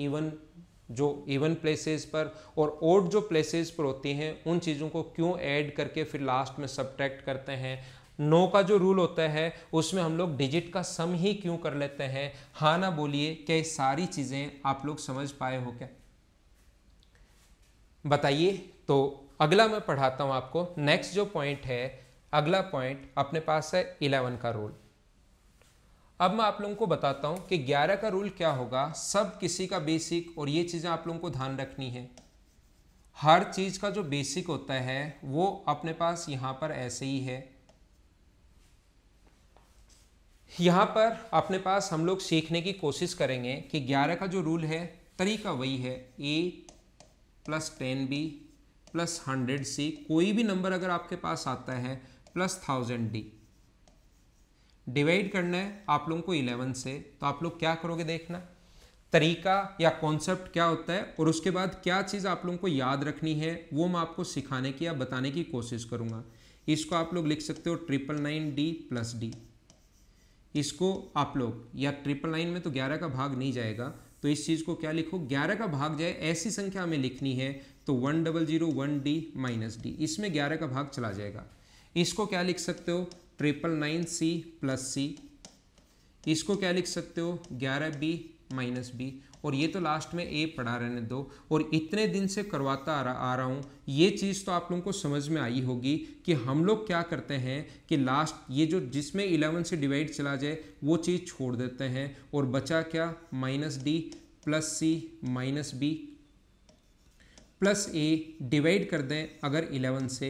इवन प्लेसेस पर और ओड जो प्लेसेस पर होती हैं उन चीज़ों को क्यों ऐड करके फिर लास्ट में सब्ट्रैक्ट करते हैं? 9 का जो रूल होता है उसमें हम लोग डिजिट का सम ही क्यों कर लेते हैं? हाँ ना बोलिए, क्या ये सारी चीज़ें आप लोग समझ पाए हो क्या? बताइए। तो अगला मैं पढ़ाता हूँ आपको। नेक्स्ट जो पॉइंट है, अगला पॉइंट अपने पास है 11 का रूल। अब मैं आप लोगों को बताता हूं कि 11 का रूल क्या होगा, सब किसी का बेसिक, और ये चीजें आप लोगों को ध्यान रखनी है। हर चीज का जो बेसिक होता है वो अपने पास यहां पर ऐसे ही है। यहां पर अपने पास हम लोग सीखने की कोशिश करेंगे कि 11 का जो रूल है, तरीका वही है, a + 10b + 100c, कोई भी नंबर अगर आपके पास आता है + 1000d, डिवाइड करना है आप लोगों को 11 से। तो आप लोग क्या करोगे, देखना तरीका या कॉन्सेप्ट क्या होता है, और उसके बाद क्या चीज़ आप लोगों को याद रखनी है वो मैं आपको सिखाने की या बताने की कोशिश करूँगा। इसको आप लोग लिख सकते हो 999d + d। इसको आप लोग, या 999 में तो 11 का भाग नहीं जाएगा, तो इस चीज़ को क्या लिखो, 11 का भाग जाए ऐसी संख्या हमें लिखनी है, तो 1001d - d, इसमें 11 का भाग चला जाएगा। इसको क्या लिख सकते हो, 999c + c। इसको क्या लिख सकते हो, 11b - b, और ये तो लास्ट में a पढ़ा रहने दो। और इतने दिन से करवाता आ रहा हूँ, ये चीज़ तो आप लोगों को समझ में आई होगी कि हम लोग क्या करते हैं कि लास्ट ये जो जिसमें 11 से डिवाइड चला जाए वो चीज़ छोड़ देते हैं, और बचा क्या, -d + c - b + a, divide कर दें अगर 11 से।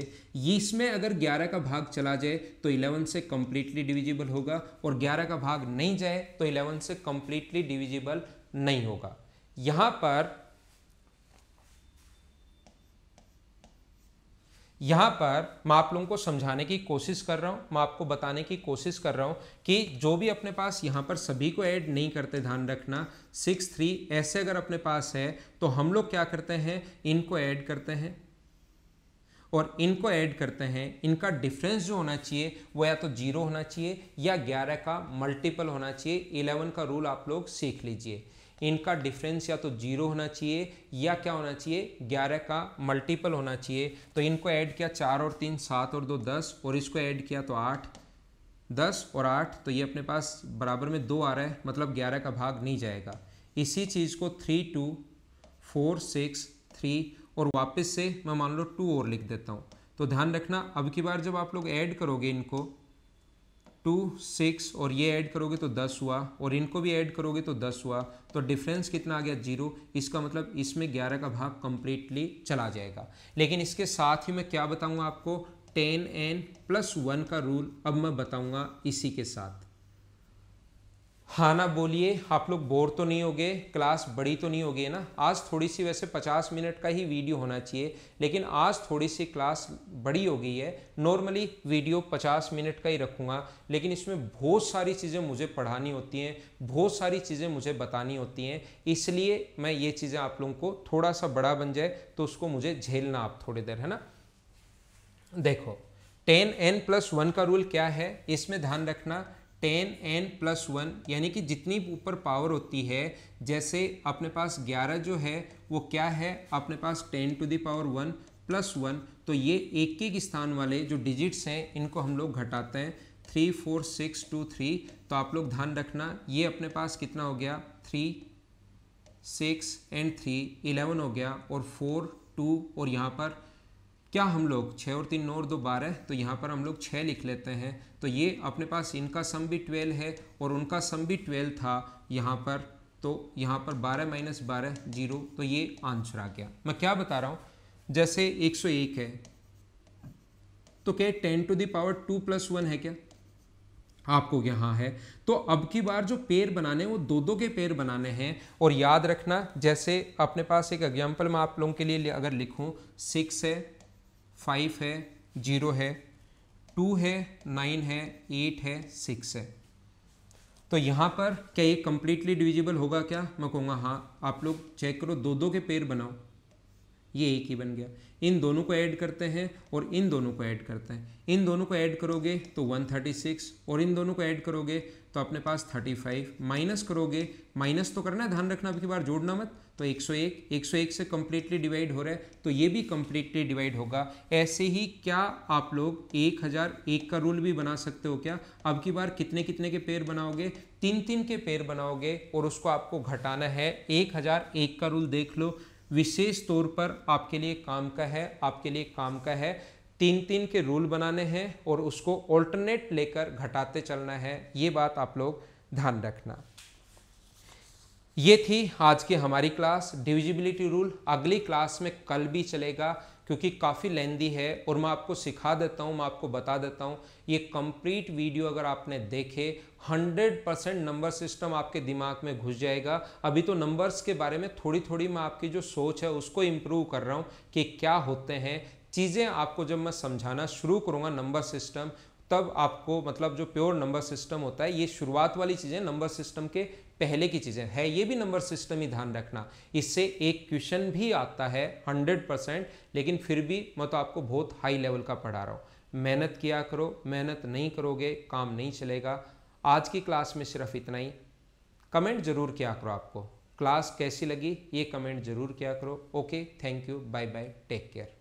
इसमें अगर 11 का भाग चला जाए तो 11 से कंप्लीटली डिविजिबल होगा, और 11 का भाग नहीं जाए तो 11 से कंप्लीटली डिविजिबल नहीं होगा। यहाँ पर मैं आप लोगों को समझाने की कोशिश कर रहा हूँ, मैं आपको बताने की कोशिश कर रहा हूँ कि जो भी अपने पास यहाँ पर सभी को ऐड नहीं करते, ध्यान रखना 6 3 ऐसे अगर अपने पास है तो हम लोग क्या करते हैं, इनको ऐड करते हैं और इनको ऐड करते हैं। इनका डिफरेंस जो होना चाहिए वो या तो 0 होना चाहिए या 11 का मल्टीपल होना चाहिए। 11 का रूल आप लोग सीख लीजिए, इनका डिफरेंस या तो 0 होना चाहिए या क्या होना चाहिए, 11 का मल्टीपल होना चाहिए। तो इनको ऐड किया 4 और 3 7 और 2 10 और इसको ऐड किया तो 8, 10 और 8 तो ये अपने पास बराबर में 2 आ रहा है, मतलब 11 का भाग नहीं जाएगा। इसी चीज़ को 3 2 4 6 3 और वापस से मैं मान लो 2 और लिख देता हूँ। तो ध्यान रखना अब की बार जब आप लोग ऐड करोगे इनको 2 6 और ये ऐड करोगे तो 10 हुआ और इनको भी ऐड करोगे तो 10 हुआ, तो डिफरेंस कितना आ गया 0। इसका मतलब इसमें 11 का भाग कंप्लीटली चला जाएगा। लेकिन इसके साथ ही मैं क्या बताऊंगा आपको, 10n+1 का रूल अब मैं बताऊंगा इसी के साथ। हाँ ना बोलिए, आप लोग बोर तो नहीं होगे, क्लास बड़ी तो नहीं होगी ना। आज थोड़ी सी वैसे 50 मिनट का ही वीडियो होना चाहिए, लेकिन आज थोड़ी सी क्लास बड़ी हो गई है। नॉर्मली वीडियो 50 मिनट का ही रखूँगा, लेकिन इसमें बहुत सारी चीज़ें मुझे पढ़ानी होती हैं, बहुत सारी चीज़ें मुझे बतानी होती हैं, इसलिए मैं ये चीज़ें आप लोगों को थोड़ा सा बड़ा बन जाए तो उसको मुझे झेलना आप थोड़ी देर, है ना। देखो 10n+1 का रूल क्या है, इसमें ध्यान रखना 10n+1 यानी कि जितनी ऊपर पावर होती है, जैसे अपने पास 11 जो है वो क्या है अपने पास 10⁻1+1, तो ये एक एक स्थान वाले जो डिजिट्स हैं इनको हम लोग घटाते हैं 3 4 6 2 3। तो आप लोग ध्यान रखना ये अपने पास कितना हो गया 3 6 एंड 3 11 हो गया और 4 2 और यहाँ पर क्या हम लोग 6 और 3 9 और 2 12, तो यहाँ पर हम लोग 6 लिख लेते हैं। तो ये अपने पास इनका सम भी 12 है और उनका सम भी 12 था यहाँ पर, तो यहाँ पर 12 - 12 0, तो ये आंसर आ गया। मैं क्या बता रहा हूँ, जैसे 101 है तो क्या 10⁻2+1 है क्या, आपको यहाँ है। तो अब की बार जो पेयर बनाने हैं वो दो दो के पेयर बनाने हैं। और याद रखना जैसे अपने पास एक एग्जाम्पल मैं आप लोगों के लिए अगर लिखूँ 6 है 5 है 0 है 2 है 9 है 8 है 6 है, तो यहाँ पर क्या ये कंप्लीटली डिविजिबल होगा क्या, मैं कहूँगा हाँ। आप लोग चेक करो, दो दो के पेयर बनाओ, ये एक ही बन गया। इन दोनों को ऐड करते हैं और इन दोनों को ऐड करते हैं, इन दोनों को ऐड करोगे तो 136 और इन दोनों को ऐड करोगे तो अपने पास 35, माइनस करोगे, माइनस तो करना है ध्यान रखना, अब की बार जोड़ना मत। तो 101 से कंप्लीटली डिवाइड हो रहा है तो ये भी कंप्लीटली डिवाइड होगा। ऐसे ही क्या आप लोग 1001 का रूल भी बना सकते हो क्या, अब की बार कितने कितने के पेयर बनाओगे, 3 के पेयर बनाओगे और उसको आपको घटाना है। 1001 का रूल देख लो, विशेष तौर पर आपके लिए काम का है, आपके लिए काम का है। 3 के रूल बनाने हैं और उसको ऑल्टरनेट लेकर घटाते चलना है, ये बात आप लोग ध्यान रखना। ये थी आज की हमारी क्लास डिविजिबिलिटी रूल। अगली क्लास में कल भी चलेगा क्योंकि काफ़ी लेंदी है और मैं आपको सिखा देता हूँ, मैं आपको बता देता हूँ। ये कंप्लीट वीडियो अगर आपने देखे 100% नंबर सिस्टम आपके दिमाग में घुस जाएगा। अभी तो नंबर्स के बारे में थोड़ी थोड़ी मैं आपकी जो सोच है उसको इम्प्रूव कर रहा हूँ कि क्या होते हैं चीज़ें। आपको जब मैं समझाना शुरू करूँगा नंबर सिस्टम, तब आपको मतलब जो प्योर नंबर सिस्टम होता है, ये शुरुआत वाली चीज़ें नंबर सिस्टम के पहले की चीज़ें है, ये भी नंबर सिस्टम ही ध्यान रखना। इससे एक क्वेश्चन भी आता है 100%, लेकिन फिर भी मैं तो आपको बहुत हाई लेवल का पढ़ा रहा हूँ। मेहनत किया करो, मेहनत नहीं करोगे काम नहीं चलेगा। आज की क्लास में सिर्फ इतना ही। कमेंट जरूर किया करो, आपको क्लास कैसी लगी ये कमेंट जरूर किया करो। Okay, thank you, bye bye, take care.